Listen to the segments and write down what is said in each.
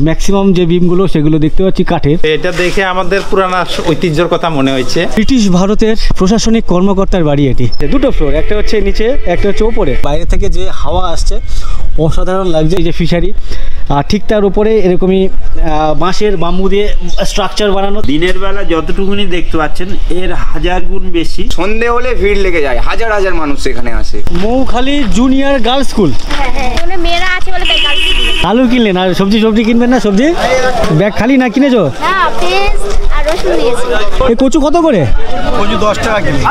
Maximum যে বিমগুলো সেগুলো দেখতে পাচ্ছি কাঠের। এটা দেখে আমাদের পুরানা ঐতিহ্যের কথা মনে হয়েছে। ব্রিটিশ ভারতের প্রশাসনিক কর্মকর্তার বাড়ি এটি। দুটো ফ্লোর, একটা হচ্ছে নিচে, একটা হচ্ছে ওপরে। বাইরে থেকে যে হাওয়া আসছে অসাধারণ লাগছে। এই যে ফিশারি, আর ঠিক তার উপরে এরকমই বাঁশের বাম্বু দিয়ে স্ট্রাকচার বানানো। দিনের বেলা যতটুকুনি দেখতে পাচ্ছেন এর 1000 গুণ বেশি। সন্ধে হলে ভিড় লেগে যায়, হাজার হাজার মানুষ এখানে আসে। Moukhali junior girls school. মেয়েরা আছে বলে তাই আলু কিনলেন আর সবজি কিনবেন না? সবজি ব্যাগ খালি না কিনেছো? এই কচু কত করে? কচু 10 টাকা কেজি।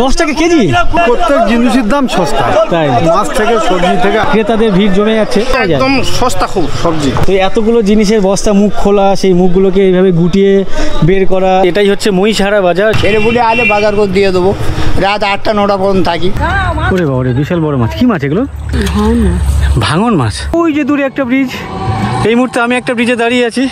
10 টাকা কেজি? প্রত্যেক জিনিসের দাম সস্তা, তাই মাছ থেকে সবজি থেকে। ক্রেতাদের ভিড় জমে যাচ্ছে, একদম সস্তা খুব সবজি। তো এতগুলো জিনিসের বস্তা, মুখ খোলা, সেই মুখগুলোকে এইভাবে গুটিয়ে বের করা, এটাই হচ্ছে মহিষাহারা বাজার। ছেড়ে বুড়ে আলে বাজার করে দিয়ে দেবো, রাত 8টা 9টা পর্যন্ত থাকি। ওরে বাবা রে, বিশাল বড় মাছ। কি মাছ এগুলো? ভাঙন মাছ। ওই যে দূরে একটা ব্রিজ, এই মুহূর্তে আমি একটা ব্রিজে দাঁড়িয়ে আছি,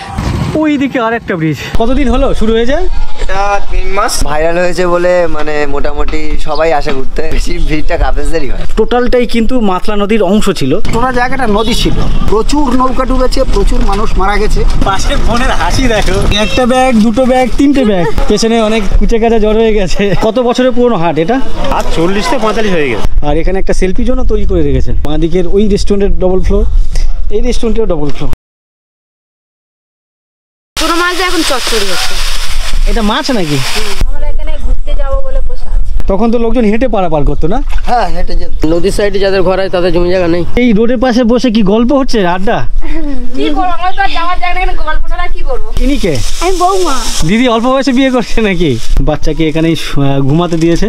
ওই দিকে আর একটা ব্রিজ। কতদিন হলো শুরু হয়ে যায়? এটা 3 মাস। ভাইরাল হয়েছে বলে মানে মোটামুটি সবাই আসে ঘুরতে, বেশি ভিড়টা কাপেসদেরই হয়। টোটালটাই কিন্তু মাতলা নদীর অংশ ছিল। টোটা জায়গাটা নদী ছিল, প্রচুর নৌকা ডুবেছে, প্রচুর মানুষ মারা গেছে। পাশের বোনের হাসি দেখো, একটা ব্যাগ, দুটো ব্যাগ, 3টে ব্যাগ, পেছনে অনেক কুচে কাচা জড় হয়ে গেছে। কত বছরের পুরনো হাট এটা? আর 40 থেকে 45 হয়ে গেছে। আর এখানে একটা সেলফি জন্য তৈরি করে রেখেছেন। বাঁ দিকের ওই রেস্টুরেন্টের ডবল ফ্লোর, এই রেস্টুরেন্টেও ডবল ফ্লোর। পুরো মাছ এখন চচ্চড়ি হচ্ছে। এটা মাছ নাকি? আমরা এখানে ঘুরতে যাবো বলে বসে আছি। তখন তো লোকজন হেঁটে পারাপার করতো না? হ্যাঁ, হেঁটে যেত। নদীর সাইডে যাদের ঘর হয় তাদের জমি জায়গা নেই। এই রোডের পাশে বসে কি গল্প হচ্ছে, আড্ডা? কি করবো, আমরা তো যাওয়ার জায়গা নেই, গল্প ছাড়া কি করবো? ইনি কে? আমি বৌমা। দিদি অল্প বয়সে বিয়ে করছে নাকি? বাচ্চাকে এখানেই ঘুমাতে দিয়েছে।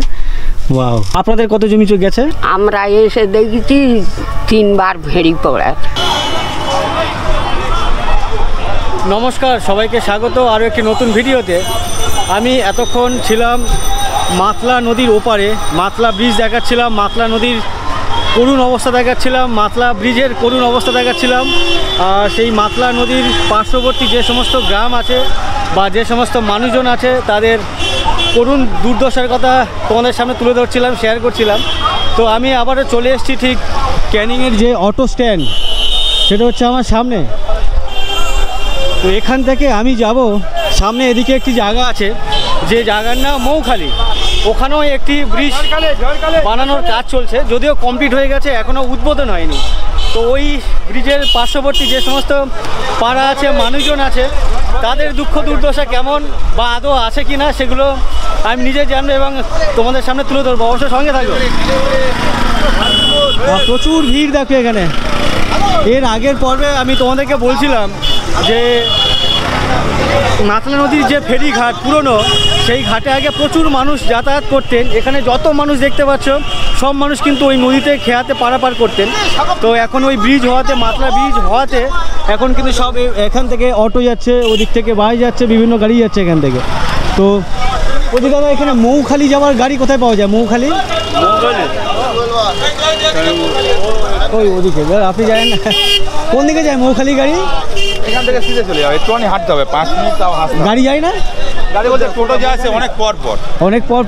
ওয়াও। আপনাদের কত জমি গেছে? আমরা এসে দেখেছি 3 বার ভেড়ি পড়া। নমস্কার, সবাইকে স্বাগত আরও একটি নতুন ভিডিওতে। আমি এতক্ষণ ছিলাম মাতলা নদীর ওপারে, মাতলা ব্রিজ দেখাচ্ছিলাম, মাতলা নদীর করুণ অবস্থা দেখাচ্ছিলাম, মাতলা ব্রিজের করুণ অবস্থা দেখাচ্ছিলাম। আর সেই মাতলা নদীর পার্শ্ববর্তী যে সমস্ত গ্রাম আছে বা যে সমস্ত মানুষজন আছে তাদের করুণ দুর্দশার কথা তোমাদের সামনে তুলে ধরছিলাম, শেয়ার করছিলাম। তো আমি আবারও চলে এসেছি ঠিক ক্যানিংয়ের যে অটো স্ট্যান্ড, সেটা হচ্ছে আমার সামনে। তো এখান থেকে আমি যাব সামনে, এদিকে একটি জায়গা আছে যে জায়গার নাম মৌখালি। ওখানেও একটি ব্রিজ বানানোর কাজ চলছে, যদিও কমপ্লিট হয়ে গেছে, এখনও উদ্বোধন হয়নি। তো ওই ব্রিজের পার্শ্ববর্তী যে সমস্ত পাড়া আছে, মানুষজন আছে, তাদের দুঃখ দুর্দশা কেমন বা আদৌ আছে কি না সেগুলো আমি নিজে জানবো এবং তোমাদের সামনে তুলে ধরবো। অবশ্যই সঙ্গে থাকবো। প্রচুর ভিড় দেখো এখানে। এর আগের পর্বে আমি তোমাদেরকে বলছিলাম যে মাতলা নদীর যে ফেরি ঘাট পুরনো, সেই ঘাটে আগে প্রচুর মানুষ যাতায়াত করতেন। এখানে যত মানুষ দেখতে পাচ্ছ সব মানুষ কিন্তু ওই নদীতে খেয়াতে পারাপার করতেন। তো এখন ওই ব্রিজ হওয়াতে, মাতলা ব্রিজ হওয়াতে এখন কিন্তু সব এখান থেকে অটো যাচ্ছে, ওদিক থেকে বাস যাচ্ছে, বিভিন্ন গাড়ি যাচ্ছে এখান থেকে। তো ওদিকে দাদা, এখানে মৌখালি যাওয়ার গাড়ি কোথায় পাওয়া যায়? মৌখালি ওই ওদিকে। আপনি জানেন না কোন দিকে যায় মৌখালি গাড়ি? এখান থেকে সিধে চলে যাবে, একটুখানি হাঁটতে হবে, 5 মিনিট তাও হাঁটতে। গাড়ি যায় না? গাড়ি বলতে টোটো যায় আছে অনেক পর। অনেক পর।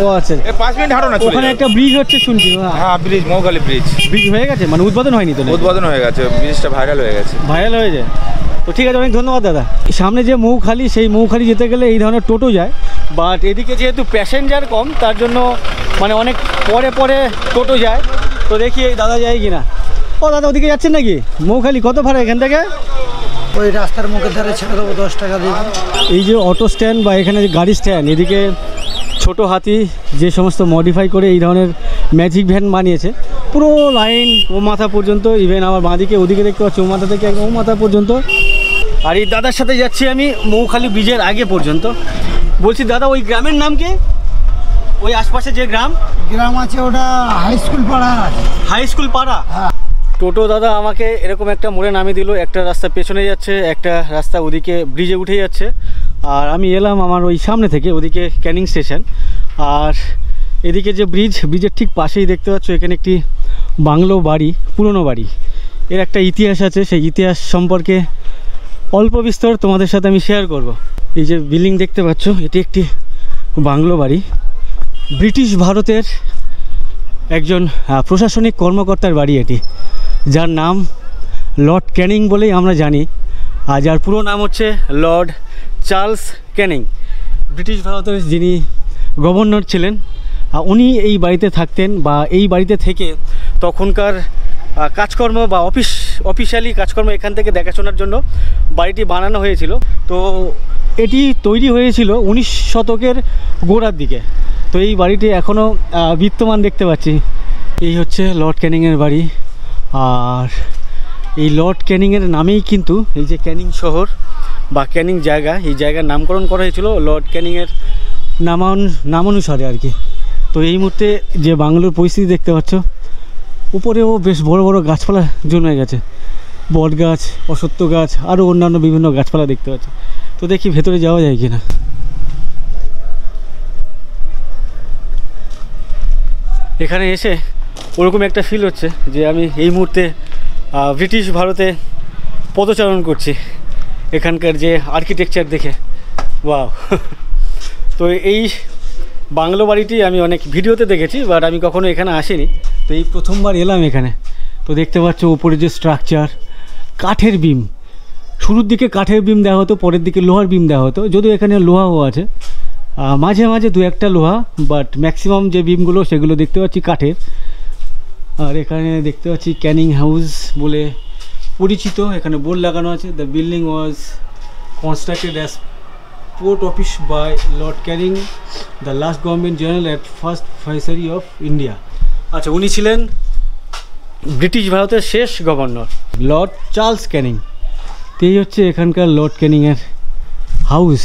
ও আচ্ছা, 5 মিনিট হাঁটো না। ওখানে একটা ব্রিজ হচ্ছে শুনছি। হ্যাঁ, ব্রিজ, মৌখালি ব্রিজ। ব্রিজ হয়ে গেছে মানে উদ্বোধন হয়নি তো? উদ্বোধন হয়ে গেছে, ব্রিজটা ভাইরাল হয়ে গেছে। ভাইরাল হয়ে যায় তো ঠিক আছে, অনেক ধন্যবাদ দাদা। সামনে যে মৌখালি, সেই মৌখালি যেতে গেলে এই ধরনের টোটো যায়, বাট এদিকে যেহেতু প্যাসেঞ্জার কম তার জন্য মানে অনেক পরে টোটো যায়। তো দেখি এই দাদা যায় কি না। ও দাদা, ওদিকে যাচ্ছেন নাকি? মৌখালি কত ভাড়া এখান থেকে? ওই রাস্তার মুখের ধারে ছেড়ে দেবো, 10 টাকা দিয়ে। এই যে অটো স্ট্যান্ড বা এখানে যে গাড়ি স্ট্যান্ড, এদিকে ছোট হাতি যে সমস্ত মডিফাই করে এই ধরনের ম্যাজিক ভ্যান বানিয়েছে, পুরো লাইন ও মাথা পর্যন্ত। ইভেন আমার বাঁদিকে ওদিকে দেখতে পাচ্ছি, ও মাথা থেকে একদম ও মাথা পর্যন্ত। আর এই দাদার সাথে যাচ্ছি আমি মৌখালি ব্রিজের আগে পর্যন্ত। বলছি দাদা, ওই গ্রামের নাম কি? ওই আশপাশে যে গ্রাম আছে ওটা হাই স্কুল পাড়া। হাই স্কুল পাড়া? টোটো দাদা আমাকে এরকম একটা মোড়ে নামিয়ে দিল। একটা রাস্তা পেছনে যাচ্ছে, একটা রাস্তা ওদিকে ব্রিজে উঠে যাচ্ছে। আর আমি এলাম আমার ওই সামনে থেকে, ওদিকে ক্যানিং স্টেশন। আর এদিকে যে ব্রিজের ঠিক পাশেই দেখতে পাচ্ছ এখানে একটি বাংলো বাড়ি, পুরনো বাড়ি। এর একটা ইতিহাস আছে, সেই ইতিহাস সম্পর্কে অল্প বিস্তর তোমাদের সাথে আমি শেয়ার করব। এই যে বিল্ডিং দেখতে পাচ্ছ, এটি একটি বাংলো বাড়ি। ব্রিটিশ ভারতের একজন প্রশাসনিক কর্মকর্তার বাড়ি এটি, যার নাম লর্ড ক্যানিং বলেই আমরা জানি। আর যার পুরো নাম হচ্ছে লর্ড চার্লস ক্যানিং। ব্রিটিশ ভারতের যিনি গভর্নর ছিলেন, উনি এই বাড়িতে থাকতেন বা এই বাড়িতে থেকে তখনকার কাজকর্ম বা অফিসিয়ালি কাজকর্ম এখান থেকে দেখাশোনার জন্য বাড়িটি বানানো হয়েছিল। তো এটি তৈরি হয়েছিল 19 শতকের গোড়ার দিকে। তো এই বাড়িটি এখনও বিদ্যমান দেখতে পাচ্ছি। এই হচ্ছে লর্ড ক্যানিংয়ের বাড়ি। আর এই লর্ড ক্যানিংয়ের নামেই কিন্তু এই যে ক্যানিং শহর বা ক্যানিং জায়গা, এই জায়গার নামকরণ করা হয়েছিল লর্ড ক্যানিংয়ের নামানুসারে আর কি। তো এই মুহূর্তে যে বাংলোর পরিস্থিতি দেখতে পাচ্ছ, উপরেও বেশ বড় বড় গাছপালা জন্মে গেছে, বট গাছ, অশ্বত্থ গাছ, আরও অন্যান্য বিভিন্ন গাছপালা দেখতে পাচ্ছি। তো দেখি ভেতরে যাওয়া যায় কি না। এখানে এসে ওরকম একটা ফিল হচ্ছে যে আমি এই মুহূর্তে ব্রিটিশ ভারতে পদচারণ করছি এখানকার যে আর্কিটেকচার দেখে। ওয়াও! তো এই বাংলো বাড়িটি আমি অনেক ভিডিওতে দেখেছি, বাট আমি কখনো এখানে আসিনি। তো এই প্রথমবার এলাম এখানে। তো দেখতে পাচ্ছ উপরে যে স্ট্রাকচার, কাঠের বিম, শুরুর দিকে কাঠের বিম দেওয়া হতো, পরের দিকে লোহার বিম দেওয়া হতো, যদিও এখানে লোহাও আছে, মাঝে মাঝে দু একটা লোহা, বাট ম্যাক্সিমাম যে বিমগুলো সেগুলো দেখতে পাচ্ছি কাঠের। আর এখানে দেখতে পাচ্ছি ক্যানিং হাউস বলে পরিচিত, এখানে বোর্ড লাগানো আছে, the building was constructed as post office by lord Canning, the last governor general and first viceroy of India. আচ্ছা, উনি ছিলেন ব্রিটিশ ভারতের শেষ গভর্নর লর্ড চার্লস ক্যানিং। তো এই হচ্ছে এখানকার লর্ড ক্যানিংয়ের হাউস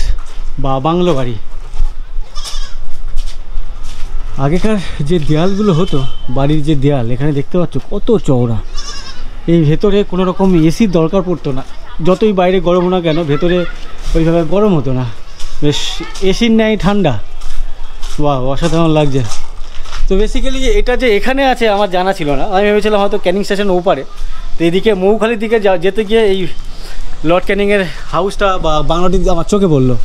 বা বাংলো বাড়ি। আগেকার যে দেয়ালগুলো হতো, বাড়ির যে দেয়াল, এখানে দেখতে পাচ্ছ কত চওড়া। এই ভেতরে কোনো রকম এসির দরকার পড়তো না, যতই বাইরে গরম না কেন ভেতরে ওইভাবে গরম হতো না, বেশ এসির ন্যায় ঠান্ডা। বাহ, অসাধারণ লাগছে। তো বেসিক্যালি এটা যে এখানে আছে আমার জানা ছিল না, আমি ভেবেছিলাম হয়তো ক্যানিং স্টেশন ওপারে। তো এদিকে মৌখালির দিকে যেতে গিয়ে এই লর্ড ক্যানিংয়ের হাউসটা বা বাংলাটি আমার চোখে পড়লো।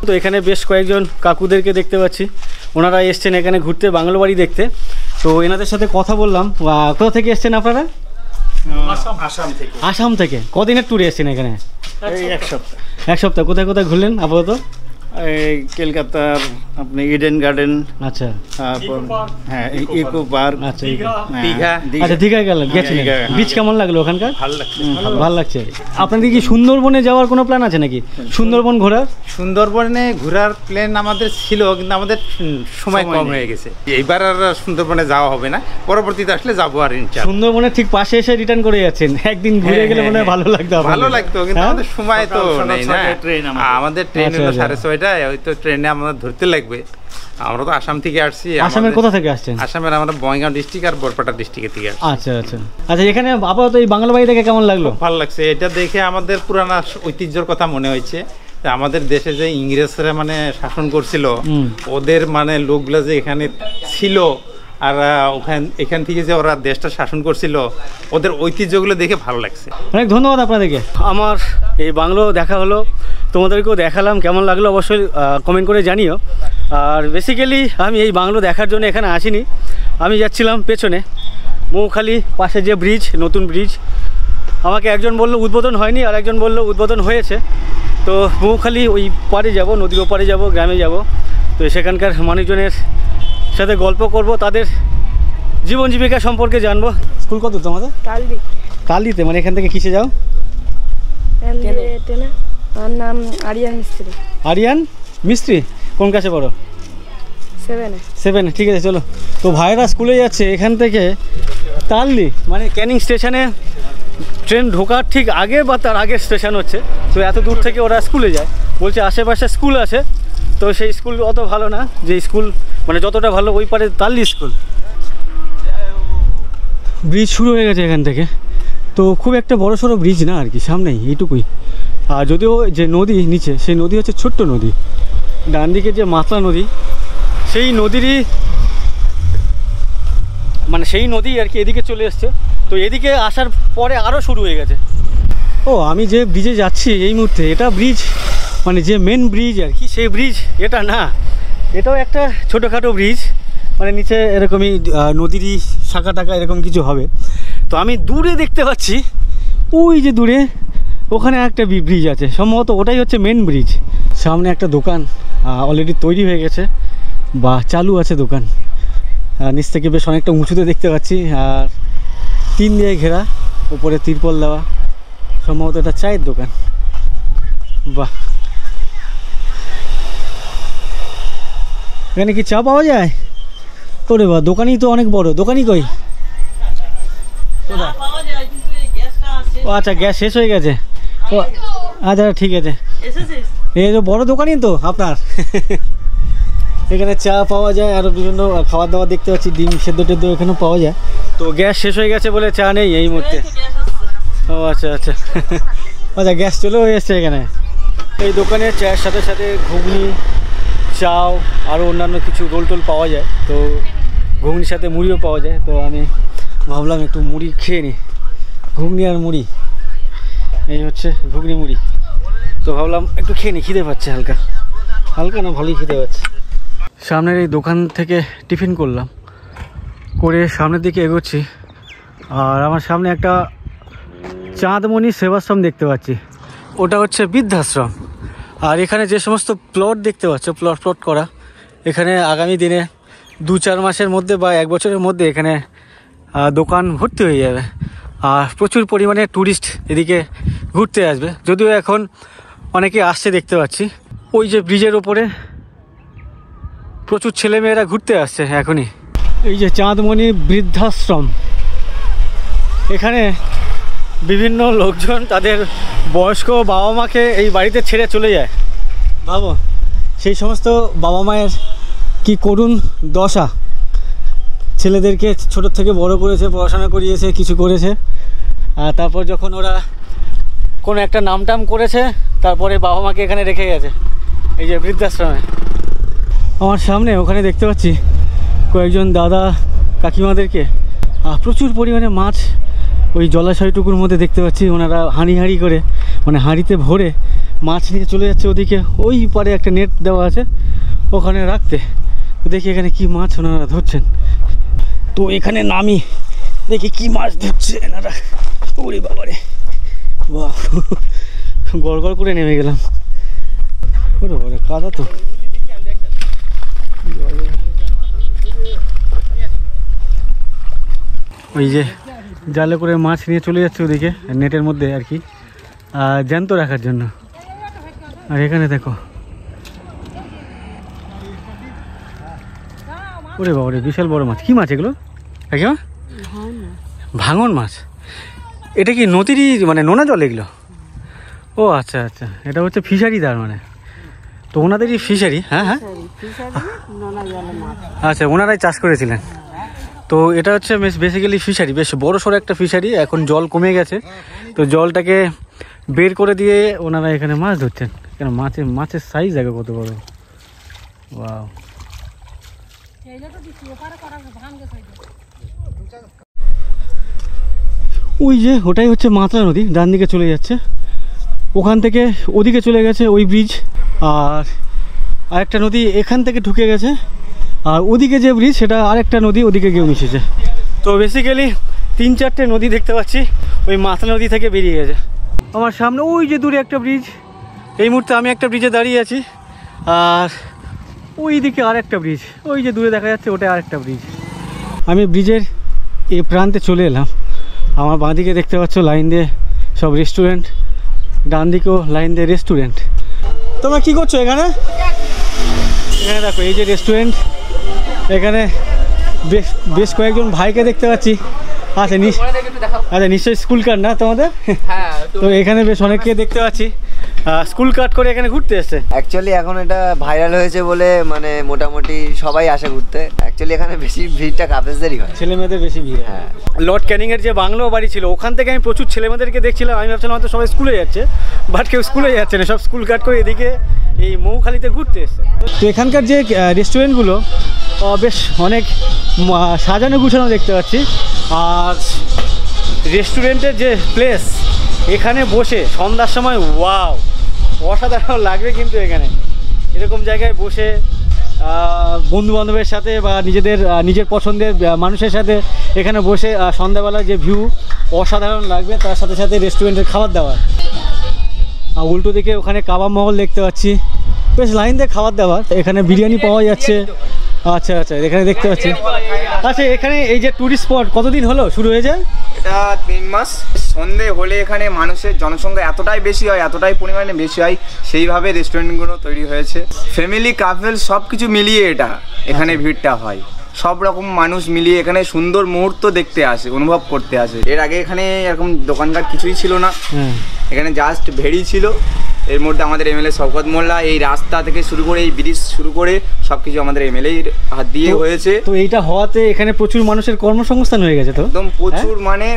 তো এখানে বেশ কয়েকজন কাকুদেরকে দেখতে পাচ্ছি, ওনারা এসছেন এখানে ঘুরতে, বাংলো বাড়ি দেখতে। তো এনাদের সাথে কথা বললাম। কোথা থেকে এসছেন আপনারা? আসাম থেকে। কদিনের ট্যুরে এসছেন এখানে? এক সপ্তাহ। কোথায় কোথায় ঘুরলেন আপাতত? এই কলকাতার আপনি ইডেন গার্ডেন, আচ্ছা, হ্যাঁ ইকো পার্ক, আচ্ছা, দীঘা। আচ্ছা, দীঘায় গেছিলেন। বিচ কেমন লাগলো ওখানকার? ভালো লাগছে। আপনাদের কি সুন্দরবনে যাওয়ার কোনো প্ল্যান আছে নাকি? সুন্দরবন ঘোরার? সুন্দরবনে ঘোরার প্ল্যান আমাদের ছিল, কিন্তু আমাদের সময় কম হয়ে গেছে। এইবার আর সুন্দরবনে যাওয়া হবে না, পরবর্তীতে আসলে যাবো আর ইনশাআল্লাহ। সুন্দরবনের ঠিক পাশে এসে রিটার্ন করে যাচ্ছেন, একদিন ঘুরে গেলে মনে হয় ভালো লাগতো। ভালো লাগতো, কিন্তু আমাদের সময় তো নেই না। আমাদের ট্রেন হলো 6:30, ওই তো ট্রেনে আমাদের ধরতে লাগবে। আমরা তো আসাম থেকে আসছি। আসামের কোথা থেকে আসছেন? আসামের আমরা বঙ্গাইগাঁও ডিস্ট্রিক্ট আর বরপেটা ডিস্ট্রিক্ট থেকে আসছি। আচ্ছা আচ্ছা আচ্ছা। এখানে আপাতত এই বাংলা বাড়ি দেখে কেমন লাগলো? ভালো লাগছে। এটা দেখে আমাদের পুরানা ঐতিহ্যের কথা মনে হয়েছে। আমাদের দেশে যে ইংরেজরা মানে শাসন করছিল, ওদের মানে লোকগুলো যে এখানে ছিল, আর এখান থেকে যে ওরা দেশটা শাসন করছিল, ওদের ঐতিহ্যগুলো দেখে ভালো লাগছে। অনেক ধন্যবাদ আপনাদেরকে। আমার এই বাংলো দেখা হলো, তোমাদেরকেও দেখালাম। কেমন লাগলো অবশ্যই কমেন্ট করে জানিও। আর বেসিক্যালি আমি এই বাংলো দেখার জন্য এখানে আসিনি, আমি যাচ্ছিলাম পেছনে মৌখালি পাশে যে ব্রিজ, নতুন ব্রিজ। আমাকে একজন বললো উদ্বোধন হয়নি, আর একজন বললো উদ্বোধন হয়েছে। তো মৌখালি ওই পারে যাব, নদীর ওপারে যাব, গ্রামে যাব। তো সেখানকার মানুষজনের সাথে গল্প করব, তাদের জীবন জীবিকা সম্পর্কে জানবো। স্কুল কত তোমাদের? কালদিতে। মানে এখান থেকে কিসে যাও? আমার নাম আরিয়ান মিস্ত্রি। আরিয়ান মিস্ত্রি। কোন ক্লাসে পড়ো? 7। ঠিক আছে, চলো। তো ভাইরা স্কুলে যাচ্ছে এখান থেকে তালদি, মানে ক্যানিং স্টেশনে ট্রেন ঢোকার ঠিক আগে বা তার আগের স্টেশন হচ্ছে। তো এত দূর থেকে ওরা স্কুলে যায়, বলছে আশেপাশে স্কুল আছে। তো সেই স্কুল অত ভালো না, যে স্কুল মানে যতটা ভালো ওই পারে তালদি স্কুল। ব্রিজ শুরু হয়ে গেছে এখান থেকে। তো খুব একটা বড় সড়ো ব্রিজ না আর কি, সামনেই এইটুকুই। আর যদিও যে নদী নিচে, সেই নদী হচ্ছে ছোট্ট নদী। ডান দিকে যে মাতলা নদী, সেই নদীরই মানে সেই নদী আর কি এদিকে চলে এসছে। তো এদিকে আসার পরে আরও শুরু হয়ে গেছে। ও, আমি যে ব্রিজে যাচ্ছি এই মুহূর্তে, এটা ব্রিজ মানে যে মেন ব্রিজ আর কি, সেই ব্রিজ এটা না। এটাও একটা ছোটোখাটো ব্রিজ, মানে নিচে এরকমই নদীরই শাখা টাকা এরকম কিছু হবে। তো আমি দূরে দেখতে পাচ্ছি ওই যে দূরে ওখানে একটা ব্রিজ আছে, সম্ভবত ওটাই হচ্ছে মেন ব্রিজ। সামনে একটা দোকান অলরেডি তৈরি হয়ে গেছে বা চালু আছে দোকান। নিচ থেকে বেশ অনেকটা উঁচুতে দেখতে পাচ্ছি, আর টিন দিয়ে ঘেরা, উপরে তিরপল দেওয়া, সম্ভবত এটা চায়ের দোকান। বাহ, এখানে কি চা পাওয়া যায়? ওরে বাহ, দোকানই তো অনেক বড়। দোকানই কই? ও আচ্ছা, গ্যাস শেষ হয়ে গেছে। ও আচ্ছা, ঠিক আছে। এই যে বড় দোকানই তো আপনার। এখানে চা পাওয়া যায়, আরও বিভিন্ন খাবার দাবার দেখতে পাচ্ছি, ডিম সেদ্ধ টেদ্ধ এখানেও পাওয়া যায়। তো গ্যাস শেষ হয়ে গেছে বলে চা নেই এই মুহূর্তে। ও আচ্ছা আচ্ছা আচ্ছা, গ্যাস চলেও এসছে এখানে। এই দোকানে চায়ের সাথে সাথে ঘুগনি, চাও, আরও অন্যান্য কিছু রোল টোল পাওয়া যায়। তো ঘুগনির সাথে মুড়িও পাওয়া যায়। তো আমি ভাবলাম একটু মুড়ি খেয়ে নিই, ঘুগনি আর মুড়ি। এই হচ্ছে ঘুগনি মুড়ি। তো ভাবলাম একটু খেয়ে নিই, খিদে পাচ্ছে হালকা হালকা, না ভালোই খিদে পাচ্ছে। সামনের এই দোকান থেকে টিফিন করলাম, করে সামনের দিকে এগোচ্ছি। আর আমার সামনে একটা চাঁদমণি সেবাশ্রম দেখতে পাচ্ছি, ওটা হচ্ছে বৃদ্ধাশ্রম। আর এখানে যে সমস্ত প্লট দেখতে পাচ্ছ, প্লট করা, এখানে আগামী দিনে 2-4 মাসের মধ্যে বা 1 বছরের মধ্যে এখানে দোকান ভর্তি হয়ে যাবে। আর প্রচুর পরিমাণে ট্যুরিস্ট এদিকে ঘুরতে আসবে, যদিও এখন অনেকে আসছে দেখতে পাচ্ছি। ওই যে ব্রিজের ওপরে প্রচুর ছেলেমেয়েরা ঘুরতে আসছে এখনই। এই যে চাঁদমণি বৃদ্ধাশ্রম, এখানে বিভিন্ন লোকজন তাদের বয়স্ক বাবা মাকে এই বাড়িতে ছেড়ে চলে যায়। ভাবো, সেই সমস্ত বাবা মায়ের কি করুণ দশা। ছেলেদেরকে ছোট থেকে বড় করেছে, পড়াশোনা করিয়েছে, কিছু করেছে, আর তারপর যখন ওরা কোনো একটা নামটাম করেছে, তারপরে বাবা মাকে এখানে রেখে গেছে এই যে বৃদ্ধাশ্রমে। আমার সামনে ওখানে দেখতে পাচ্ছি কয়েকজন দাদা কাকিমাদেরকে প্রচুর পরিমাণে মাছ ওই জলাশয়টুকুর মধ্যে দেখতে পাচ্ছি। ওনারা হাঁড়ি করে, মানে হাঁড়িতে ভরে মাছ নিয়ে চলে যাচ্ছে ওদিকে। ওই পারে একটা নেট দেওয়া আছে ওখানে রাখতে। তো দেখি এখানে কি মাছ ওনারা ধরছেন। তো এখানে নামি দেখি কি মাছ ধরছে এনারা। ওরে বাবারে, বাহ, গড় করে নেমে গেলাম। ওরে বাবারে, কাদা তো। ওই যে জালে করে মাছ নিয়ে চলে যাচ্ছে ওদিকে নেটের মধ্যে আর কি, জ্যান্ত রাখার জন্য। আর এখানে দেখো, ওরে বাবারে, বিশাল বড় মাছ। কি মাছ এগুলো? ভাঙন মাছ। এটা কি নদীরই, মানে নোনা জল এগুলো? ও আচ্ছা আচ্ছা, এটা হচ্ছে ফিশারি, তার মানে তো ওনাদেরই ফিশারি। হ্যাঁ হ্যাঁ, আচ্ছা, ওনারাই চাষ করেছিলেন। তো এটা হচ্ছে বেসিক্যালি ফিশারি, বেশ বড় সড়ো একটা ফিশারি। এখন জল কমে গেছে, তো জলটাকে বের করে দিয়ে ওনারা এখানে মাছ ধরছেন। কেন মাছের সাইজ দেখো কত বড়। ওয়াও, ওই যে ওটাই হচ্ছে মাতলা নদী, ডান দিকে চলে যাচ্ছে। ওখান থেকে ওদিকে চলে গেছে ওই ব্রিজ, আর আরেকটা নদী এখান থেকে ঢুকে গেছে। আর ওদিকে যে ব্রিজ, সেটা আরেকটা নদী ওদিকে গিয়ে মিশেছে। তো বেসিক্যালি 3-4টে নদী দেখতে পাচ্ছি ওই মাতলা নদী থেকে বেরিয়ে গেছে। আমার সামনে ওই যে দূরে একটা ব্রিজ, এই মুহূর্তে আমি একটা ব্রিজে দাঁড়িয়ে আছি। আর ওই দিকে আরেকটা ব্রিজ, ওই যে দূরে দেখা যাচ্ছে, ওটা আরেকটা ব্রিজ। আমি ব্রিজের এই প্রান্তে চলে এলাম। আমার বাঁ দিকে দেখতে পাচ্ছ লাইন দিয়ে সব রেস্টুরেন্ট, ডান দিকেও লাইন দিয়ে রেস্টুরেন্ট। তোমরা কি করছো এখানে? এখানে দেখো, এই যে রেস্টুরেন্ট, এখানে বেশ কয়েকজন ভাইকে দেখতে পাচ্ছি। আচ্ছা আচ্ছা, নিশ্চয়ই স্কুল কার্ড না তোমাদের? তো এখানে বেশ অনেককে দেখতে পাচ্ছি স্কুল কার্ড করে এখানে ঘুরতে এসছে। অ্যাকচুয়ালি এখন এটা ভাইরাল হয়েছে বলে মানে মোটামুটি সবাই আসে ঘুরতে। অ্যাকচুয়ালি এখানে বেশি ভিড়টা কাপেলসদেরই হয়, ছেলে মেয়েদের বেশি ভিড়। হ্যাঁ, লর্ড ক্যানিংয়ের যে বাংলো বাড়ি ছিল, ওখান থেকে আমি প্রচুর ছেলে মেয়েদেরকে দেখছিলাম। আমি ভাবছিলাম হয়তো সবাই স্কুলে যাচ্ছে, বাট কেউ স্কুলে যাচ্ছে না, সব স্কুল কার্ড করে এদিকে এই মৌখালিতে ঘুরতে এসছে। তো এখানকার যে রেস্টুরেন্টগুলো বেশ অনেক সাজানো গুছানো দেখতে পাচ্ছি। আর রেস্টুরেন্টের যে প্লেস, এখানে বসে সন্ধ্যার সময় ওয়াও, অসাধারণ লাগবে কিন্তু এখানে এরকম জায়গায় বসে বন্ধু বান্ধবের সাথে বা নিজের পছন্দের মানুষের সাথে এখানে বসে সন্ধ্যাবেলা যে ভিউ অসাধারণ লাগবে, তার সাথে সাথে রেস্টুরেন্টের খাবার দাবার। উল্টো দিকে ওখানে কাবাব মহল দেখতে পাচ্ছি, বেশ লাইন দিয়ে খাবার দাবার। এখানে বিরিয়ানি পাওয়া যাচ্ছে। আচ্ছা আচ্ছা, এখানে দেখতে পাচ্ছি। আচ্ছা, এখানে এই যে ট্যুরিস্ট স্পট কতদিন হলো শুরু হয়ে যায়? এটা 3 মাস। সন্ধে হলে এখানে মানুষের জনসংখ্যা এতটাই বেশি হয়, এতটাই পরিমাণে বেশি হয়, সেইভাবে রেস্টুরেন্টগুলো তৈরি হয়েছে। ফ্যামিলি, কাপল সব কিছু মিলিয়ে এখানে ভিড়টা হয়। সব রকম মানুষ মিলিয়ে এখানে সুন্দর মুহূর্ত দেখতে আসে, অনুভব করতে আসে। এর আগে এখানে এরকম দোকানঘাট কিছুই ছিল না, এখানে জাস্ট ভেড়ি ছিল। এর মধ্যে আমাদের এমএলএ শওকত মোল্লা, এই রাস্তা থেকে শুরু করে এই ব্রিজ শুরু করে সবকিছু আমাদের এমএলএর হাত দিয়ে হয়েছে। তো এইটা হওয়াতে এখানে প্রচুর মানুষের কর্মসংস্থান হয়ে গেছে। তো একদম প্রচুর, মানে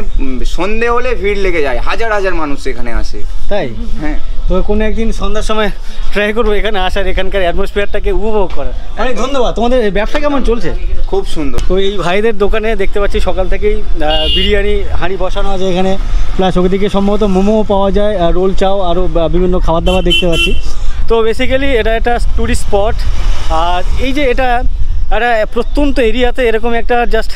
সন্ধে হলে ভিড় লেগে যায়, হাজার হাজার মানুষ এখানে আসে। তাই? হ্যাঁ। তো কোনো একদিন সন্ধ্যার সময় ট্রাই করবো এখানে আসার, এখানকার অ্যাটমসফিয়ারটাকে উপভোগ করার। অনেক ধন্যবাদ। তোমাদের ব্যবসা কেমন চলছে? খুব সুন্দর। তো এই ভাইদের দোকানে দেখতে পাচ্ছি সকাল থেকেই বিরিয়ানি হাঁড়ি বসানো আছে এখানে, প্লাস ওদিকে সম্ভবত মোমোও পাওয়া যায়, রোল চাও, আরও বিভিন্ন খাবার দাবার দেখতে পাচ্ছি। তো বেসিক্যালি এটা একটা ট্যুরিস্ট স্পট। আর এই যে এটা একটা প্রত্যন্ত এরিয়াতে এরকম একটা জাস্ট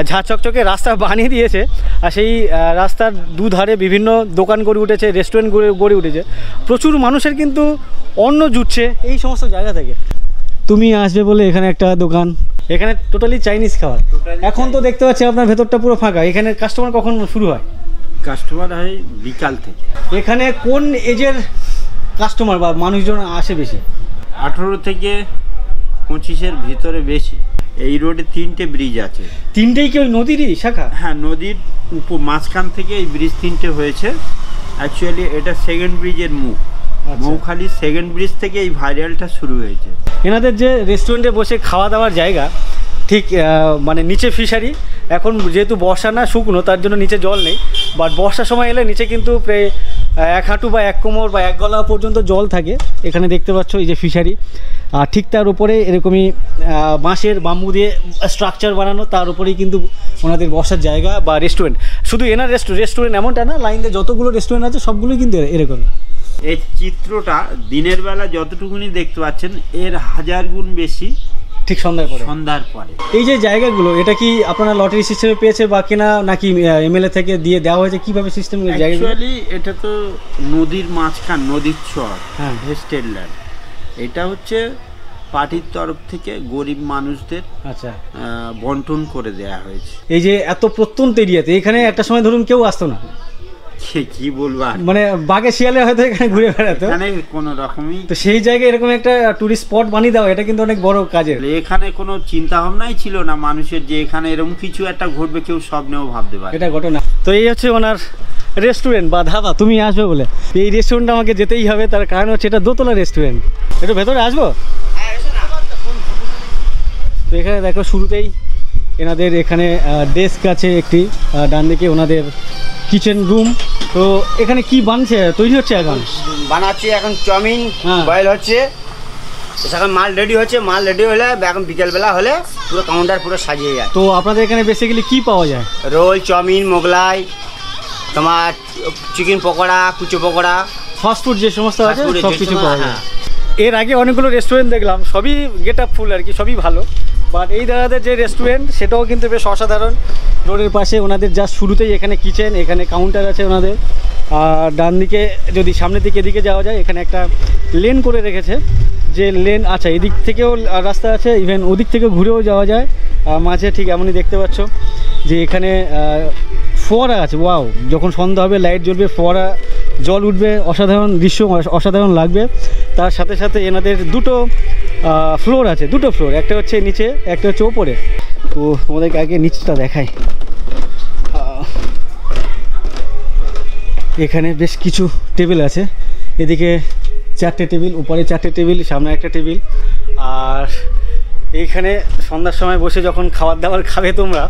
ঝাঁ চকচকে রাস্তা বানিয়ে দিয়েছে, আর সেই রাস্তার দুধারে বিভিন্ন দোকান গড়ে উঠেছে, রেস্টুরেন্ট গড়ে উঠেছে। প্রচুর মানুষের কিন্তু অন্ন জুটছে এই সমস্ত জায়গা থেকে। তুমি আসবে বলে এখানে একটা দোকান, এখানে টোটালি চাইনিজ খাবার। এখন তো দেখতে পাচ্ছি আপনার ভেতরটা পুরো ফাঁকা। এখানে কাস্টমার কখন শুরু হয়? কাস্টমার হয় বিকাল থেকে। এখানে কোন এজের কাস্টমার বা মানুষজন আসে বেশি? 18 থেকে 25-এর ভিতরে বেশি। এই রোডে 3টে ব্রিজ আছে। 3টেই কি ওই নদীরই শাখা? হ্যাঁ, নদীর মাঝখান থেকে এই ব্রিজ 3টে হয়েছে। অ্যাকচুয়ালি এটা সেকেন্ড ব্রিজের মুখ। মৌখালি সেকেন্ড ব্রিজ থেকে এই ভাইরালটা শুরু হয়েছে। এনাদের যে রেস্টুরেন্টে বসে খাওয়া দাওয়ার জায়গা, ঠিক মানে নিচে ফিশারি। এখন যেহেতু বর্ষা না, শুকনো, তার জন্য নিচে জল নেই। বাট বর্ষার সময় এলে নিচে কিন্তু প্রায় 1 হাঁটু বা 1 কোমর বা 1 গলা পর্যন্ত জল থাকে। এখানে দেখতে পাচ্ছ এই যে ফিশারি, আর ঠিক তার উপরে এরকমই বাঁশের বাম্বু দিয়ে স্ট্রাকচার বানানো, তার উপরেই কিন্তু ওনাদের বসার জায়গা বা রেস্টুরেন্ট। শুধু এনার রেস্টুরেন্ট এমনটা না, লাইন দিয়ে যতগুলো রেস্টুরেন্ট আছে সবগুলোই কিন্তু এরকম। এই চিত্রটা দিনের বেলা যতটুকুনি দেখতে পাচ্ছেন, এর 1000 গুণ বেশি ঠিক সন্ধ্যার পরে। এই যে জায়গাগুলো, এটা কি আপনারা লটারি সিস্টেমে পেয়েছে বা কিনা, নাকি এমএলএ থেকে দিয়ে দেওয়া হয়েছে? কিভাবে সিস্টেম? অ্যাকচুয়ালি এটা তো নদীর মাঝখান, নদীর চর, হ্যাঁ, ভেস্টেড ল্যান্ড। এটা হচ্ছে পার্টির তরফ থেকে গরিব মানুষদের আচ্ছা বন্টন করে দেয়া হয়েছে। এই যে এত প্রত্যন্ত এরিয়াতে, এখানে একটা সময় ধরুন কেউ আসতো না, কি বলবো, মানে বাঘে শিয়ালে হয়তো এখানে ঘুরে বেড়াতো, এখানে কোনো রকমই। তো সেই জায়গায় এরকম একটা টুরিস্ট স্পট বানিয়ে দেওয়া, এটা কিন্তু অনেক বড় কাজের। এখানে কোনো চিন্তা ভাবনাই ছিল না মানুষের যে এখানে এরকম কিছু একটা ঘটবে, কেউ স্বপ্নেও ভাবতে পারে এটা ঘটনা। তো এই হচ্ছে ওনার রেস্টুরেন্ট বা ধাবা। তুমি আসবে বলে এই রেস্টুরেন্টটা আমাকে যেতেই হবে, তার কারণ হচ্ছে এটা দোতলা রেস্টুরেন্ট। একটু ভেতরে আসবো? তো এখানে দেখো শুরুতেই এনাদের এখানে ডেস্ক আছে একটি, ডান দিকে ওনাদের কিচেন রুম। তো এখানে কি বানছে, তৈরি হচ্ছে? এখন বানাচ্ছি এখন চাউমিন বয়েল হচ্ছে, এখন মাল রেডি হচ্ছে। মাল রেডি হলে এখন বিকেলবেলা হলে পুরো কাউন্টার পুরো সাজিয়ে যায়। তো আপনাদের এখানে বেসিক্যালি কি পাওয়া যায়? রোল, চাউমিন, মোগলাই, তোমার চিকেন পকোড়া, কুচো পকোড়া, ফাস্টফুড যে সমস্ত আছে সব কিছু পাওয়া যায়। এর আগে অনেকগুলো রেস্টুরেন্ট দেখলাম, সবই গেট আপ ফুল আর কি, সবই ভালো। বাট এই দাদাদের যে রেস্টুরেন্ট, সেটাও কিন্তু বেশ অসাধারণ। রোডের পাশে ওনাদের জাস্ট শুরুতেই এখানে কিচেন, এখানে কাউন্টার আছে ওনাদের। আর ডান দিকে যদি সামনের দিকে এদিকে যাওয়া যায়, এখানে একটা লেন করে রেখেছে, যে লেন আচ্ছা এদিক থেকেও রাস্তা আছে, ইভেন ওদিক থেকেও ঘুরেও যাওয়া যায়। মাঝে ঠিক এমনই দেখতে পাচ্ছ যে এখানে ফোয়ারা আছে। ওয়াও, যখন সন্ধ্যা হবে লাইট জ্বলবে, ফোয়ারা জল উঠবে, অসাধারণ দৃশ্য, অসাধারণ লাগবে। তার সাথে সাথে এনাদের দুটো ফ্লোর আছে, দুটো ফ্লোর, একটা হচ্ছে নিচে, একটা হচ্ছে ওপরে। তো তোমাদেরকে আগে নিচটা দেখাই। এখানে বেশ কিছু টেবিল আছে, এদিকে 4টে টেবিল, উপরে 4টে টেবিল, সামনে একটা টেবিল। আর এইখানে সন্ধ্যার সময় বসে যখন খাবার দাবার খাবে তোমরা,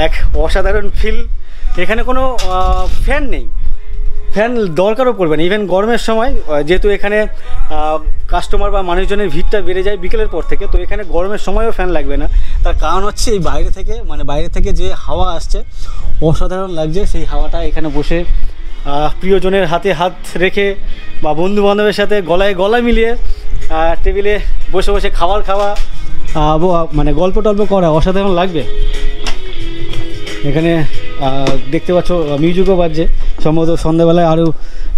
এক অসাধারণ ফিল। এখানে কোনো ফ্যান নেই, ফ্যান দরকারও পড়বে না। ইভেন গরমের সময়, যেহেতু এখানে কাস্টমার বা মানুষজনের ভিড়টা বেড়ে যায় বিকেলের পর থেকে, তো এখানে গরমের সময়ও ফ্যান লাগবে না। তার কারণ হচ্ছে এই বাইরে থেকে যে হাওয়া আসছে, অসাধারণ লাগছে। সেই হাওয়াটা এখানে বসে প্রিয়জনের হাতে হাত রেখে বা বন্ধু বান্ধবের সাথে গলায় গলা মিলিয়ে টেবিলে বসে বসে খাবার খাওয়া, মানে গল্প টল্প করা অসাধারণ লাগবে। এখানে দেখতে পাচ্ছ মিউজিকও বাজছে, সম্ভবত সন্ধ্যাবেলায় আরও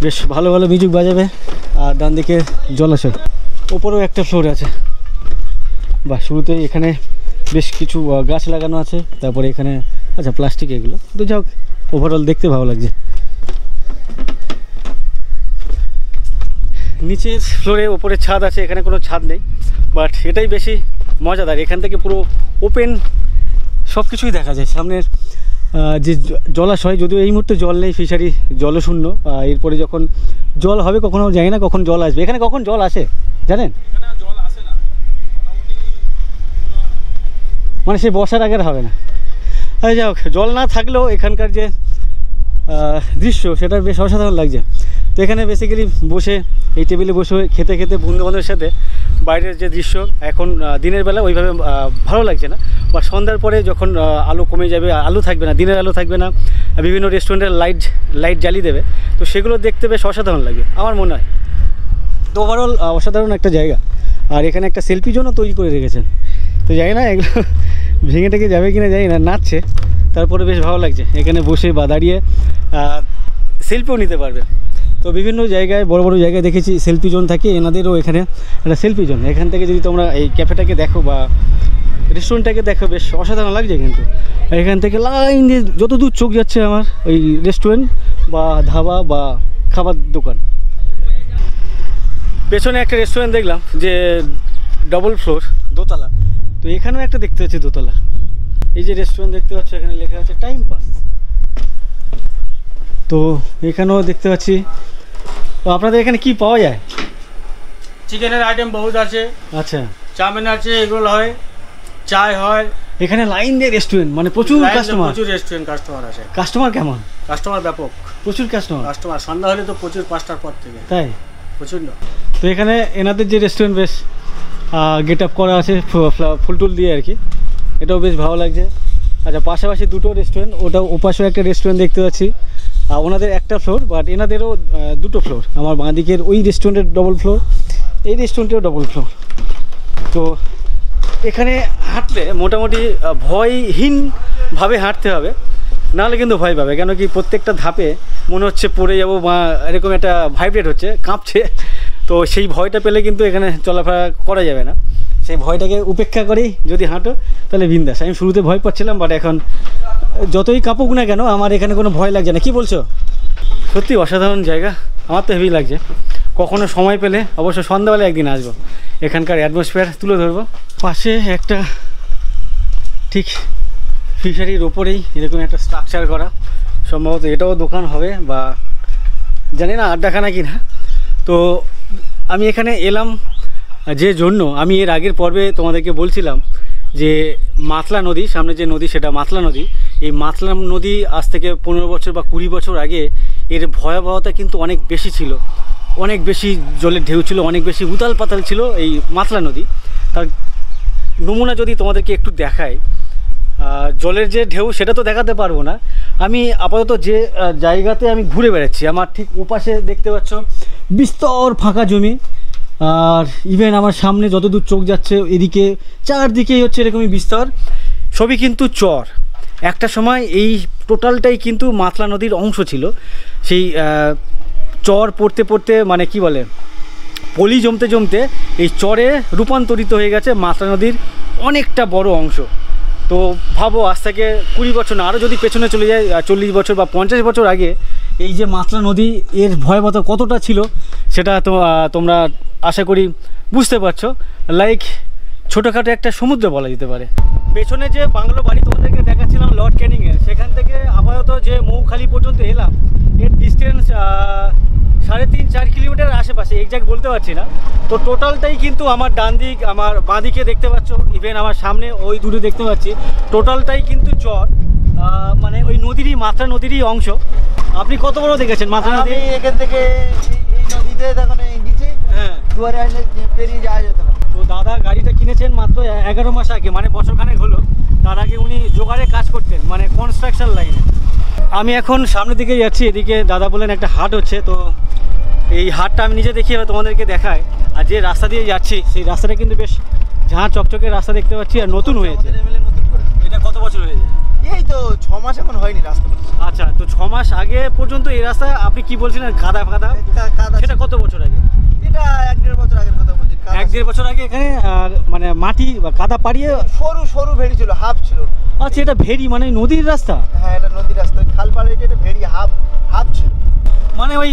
বেশ ভালো ভালো মিউজিক বাজাবে। আর ডান দিকে জলাশয়, ওপরেও একটা ফ্লোর আছে। বা শুরুতেই এখানে বেশ কিছু গাছ লাগানো আছে, তারপরে এখানে আচ্ছা প্লাস্টিক এগুলো, তো যাই হোক ওভারঅল দেখতে ভালো লাগছে। নিচের ফ্লোরে ওপরে ছাদ আছে, এখানে কোনো ছাদ নেই, বাট এটাই বেশি মজাদার। এখান থেকে পুরো ওপেন সব কিছুই দেখা যায়। সামনের যে জলাশয়, যদিও এই মুহূর্তে জল নেই, ফিশারি জলশূন্য। এরপরে যখন জল হবে, কখনো জানি না কখন জল আসবে। এখানে কখন জল আসে জানেন? মানে সে বর্ষার আগের হবে না। আরে যাই হোক, জল না থাকলেও এখানকার যে দৃশ্য সেটা বেশ অসাধারণ লাগছে। তো এখানে বেসিক্যালি বসে এই টেবিলে বসে খেতে খেতে বন্ধুবান্ধবের সাথে বাইরের যে দৃশ্য, এখন দিনের বেলা ওইভাবে ভালো লাগছে না, বা সন্ধ্যার পরে যখন আলো কমে যাবে, আলো থাকবে না, দিনের আলো থাকবে না, বিভিন্ন রেস্টুরেন্টের লাইট জ্বালিয়ে দেবে, তো সেগুলো দেখতে বেশ অসাধারণ লাগবে আমার মনে হয়। তো ওভারঅল অসাধারণ একটা জায়গা। আর এখানে একটা সেলফি জোনও তৈরি করে রেখেছেন। তো জানি না এগুলো ভেঙে টেকে যাবে কিনা জানি না, নাচছে, তারপরে বেশ ভালো লাগছে। এখানে বসে বা দাঁড়িয়ে সেলফিও নিতে পারবে। তো বিভিন্ন জায়গায় বড় বড় জায়গায় দেখেছি সেলফি জোন থাকে, এনাদেরও এখানে একটা সেলফি জোন। এখান থেকে যদি তোমরা এই ক্যাফেটাকে দেখো বা রেস্টুরেন্টটাকে দেখো, বেশ অসাধারণ লাগছে কিন্তু। এখান থেকে লাইন দিয়ে যত দূর চোখ যাচ্ছে আমার ওই রেস্টুরেন্ট বা ধাবা বা খাবার দোকান। পেছনে একটা রেস্টুরেন্ট দেখলাম যে ডবল ফ্লোর, দোতলা। তো এখানেও একটা দেখতে পাচ্ছি দোতলা। এই যে রেস্টুরেন্ট দেখতে পাচ্ছ, এখানে লেখা আছে টাইম পাস। তো এখানেও দেখতে পাচ্ছি। তো আপনাদের এখানে কি পাওয়া যায়? চিকেনের আইটেম বহুত আছে, আচ্ছা, চাউমিন আছে, এগুলো হয়, চায় হয়। এখানে লাইন দিয়ে রেস্টুরেন্ট, মানে প্রচুর কাস্টমার। প্রচুর রেস্টুরেন্ট কাস্টমার আছে। কাস্টমার কেমন? কাস্টমার ব্যাপক, প্রচুর কাস্টমার সন্ধ্যা হলে তো প্রচুর, 5টার পর থেকে তাই প্রচন্ড। তো এখানে এনাদের যে রেস্টুরেন্ট বেশ গেট আপ করা আছে ফুল টুল দিয়ে আর কি, এটাও বেশ ভালো লাগছে। আচ্ছা, পাশাপাশি দুটো রেস্টুরেন্ট, ওটাও ওপাশেও একটা রেস্টুরেন্ট দেখতে পাচ্ছি। ওনাদের একটা ফ্লোর, বাট এনাদেরও দুটো ফ্লোর। আমার বাঁ দিকের ওই রেস্টুরেন্টের ডবল ফ্লোর, এই রেস্টুরেন্টেও ডবল ফ্লোর। তো এখানে হাঁটলে মোটামুটি ভয়হীনভাবে হাঁটতে হবে, নাহলে কিন্তু ভয় পাবে। কেন কি প্রত্যেকটা ধাপে মনে হচ্ছে পড়ে যাবো, বা এরকম একটা ভাইব্রেট হচ্ছে, কাঁপছে। তো সেই ভয়টা পেলে কিন্তু এখানে চলাফেরা করা যাবে না। সেই ভয়টাকে উপেক্ষা করেই যদি হাঁটো তাহলে বিন্দাস। আমি শুরুতে ভয় পাচ্ছিলাম, বাট এখন যতই কাঁপুক না কেন আমার এখানে কোনো ভয় লাগছে না। কি বলছো? সত্যি অসাধারণ জায়গা, আমার তো হেভি লাগছে। কখনো সময় পেলে অবশ্য সন্ধ্যাবেলায় একদিন আসবো, এখানকার অ্যাটমসফিয়ার তুলে ধরবো। পাশে একটা ঠিক ফিশারির ওপরেই এরকম একটা স্ট্রাকচার করা, সম্ভবত এটাও দোকান হবে বা জানি না আড্ডাখানা কি না। তো আমি এখানে এলাম যে জন্য, আমি এর আগের পর্বে তোমাদেরকে বলছিলাম যে মাতলা নদী, সামনে যে নদী সেটা মাতলা নদী। এই মাতলা নদী আজ থেকে 15 বছর বা 20 বছর আগে এর ভয়াবহতা কিন্তু অনেক বেশি ছিল, অনেক বেশি জলের ঢেউ ছিল, অনেক বেশি উতাল পাতাল ছিল এই মাতলা নদী। তার নমুনা যদি তোমাদেরকে একটু দেখাই, জলের যে ঢেউ সেটা তো দেখাতে পারবো না। আমি আপাতত যে জায়গাতে আমি ঘুরে বেড়াচ্ছি, আমার ঠিক ওপাশে দেখতে পাচ্ছ বিস্তর ফাঁকা জমি, আর ইভেন আমার সামনে যতদূর চোখ যাচ্ছে এদিকে চারদিকেই হচ্ছে এরকমই বিস্তর, সবই কিন্তু চর। একটা সময় এই টোটালটাই কিন্তু মাতলা নদীর অংশ ছিল। সেই চর পড়তে পড়তে, মানে কি বলে, পলি জমতে জমতে এই চরে রূপান্তরিত হয়ে গেছে মাতলা নদীর অনেকটা বড় অংশ। তো ভাবো, আজ থেকে 20 বছর না, আরও যদি পেছনে চলে যায় 40 বছর বা 50 বছর আগে এই যে মাতলা নদী, এর ভয়াবহতা কতটা ছিল সেটা তো তোমরা আশা করি বুঝতে পারছো। লাইক ছোটোখাটো একটা সমুদ্র বলা যেতে পারে। পেছনে যে বাংলো বাড়ি তোমাদেরকে দেখাচ্ছিলাম লর্ড ক্যানিংয়ের, সেখান থেকে আপাতত যে মৌখালি পর্যন্ত এলাম, এর ডিস্টেন্স 3.5-4 কিলোমিটার আশেপাশে, এক্স্যাক্ট বলতে পারছি না। তো টোটালটাই কিন্তু আমার ডান দিক, আমার বাঁ দিকে দেখতে পাচ্ছ, ইভেন আমার সামনে ওই দূরে দেখতে পাচ্ছি, টোটালটাই কিন্তু চর, মানে ওই নদীরই, মাতলা নদীরই অংশ। আপনি কত বড় দেখেছেন মাতলা নদী? এখান থেকে এই নদীতে তখন গেছি, হ্যাঁ, দুয়ারে আসে পেরিয়ে যাওয়া যেত না। তো দাদা গাড়িটা কিনেছেন মাত্র 11 মাস আগে, মানে বছরখানেক হলো। তার আগে উনি জোগাড়ে কাজ করতেন, মানে কনস্ট্রাকশন লাইনে। আমি এখন সামনের দিকে যাচ্ছি, এদিকে দাদা বলেন একটা হাট হচ্ছে। তো এই হাটটা আমি নিজে দেখি এবার তোমাদেরকে দেখাই। আর যে রাস্তা দিয়ে যাচ্ছি সেই রাস্তাটা কিন্তু বেশ ঝাঁ চকচকে রাস্তা দেখতে পাচ্ছি, আর নতুন হয়েছে। এটা কত বছর হয়েছে? এই তো 6 মাস এখন হয়নি রাস্তা। আচ্ছা, তো 6 মাস আগে পর্যন্ত এই রাস্তা আপনি কি বলছিলেন কাদা ফাদা, সেটা কত বছর আগে? এটা 1-1.5 বছর আগের কথা বলছি। 1-1.5 বছর আগে এখানে মানে মাটি বা কাদা পাড়িয়ে সরু সরু ভেড়ি ছিল, হাফ ছিল। আচ্ছা, এটা ভেরি মানে নদীর রাস্তা? হ্যাঁ, এটা নদীর রাস্তা, খাল পাড়ে এটা ভেড়ি হাফ হাফ ছিল। মানে ওই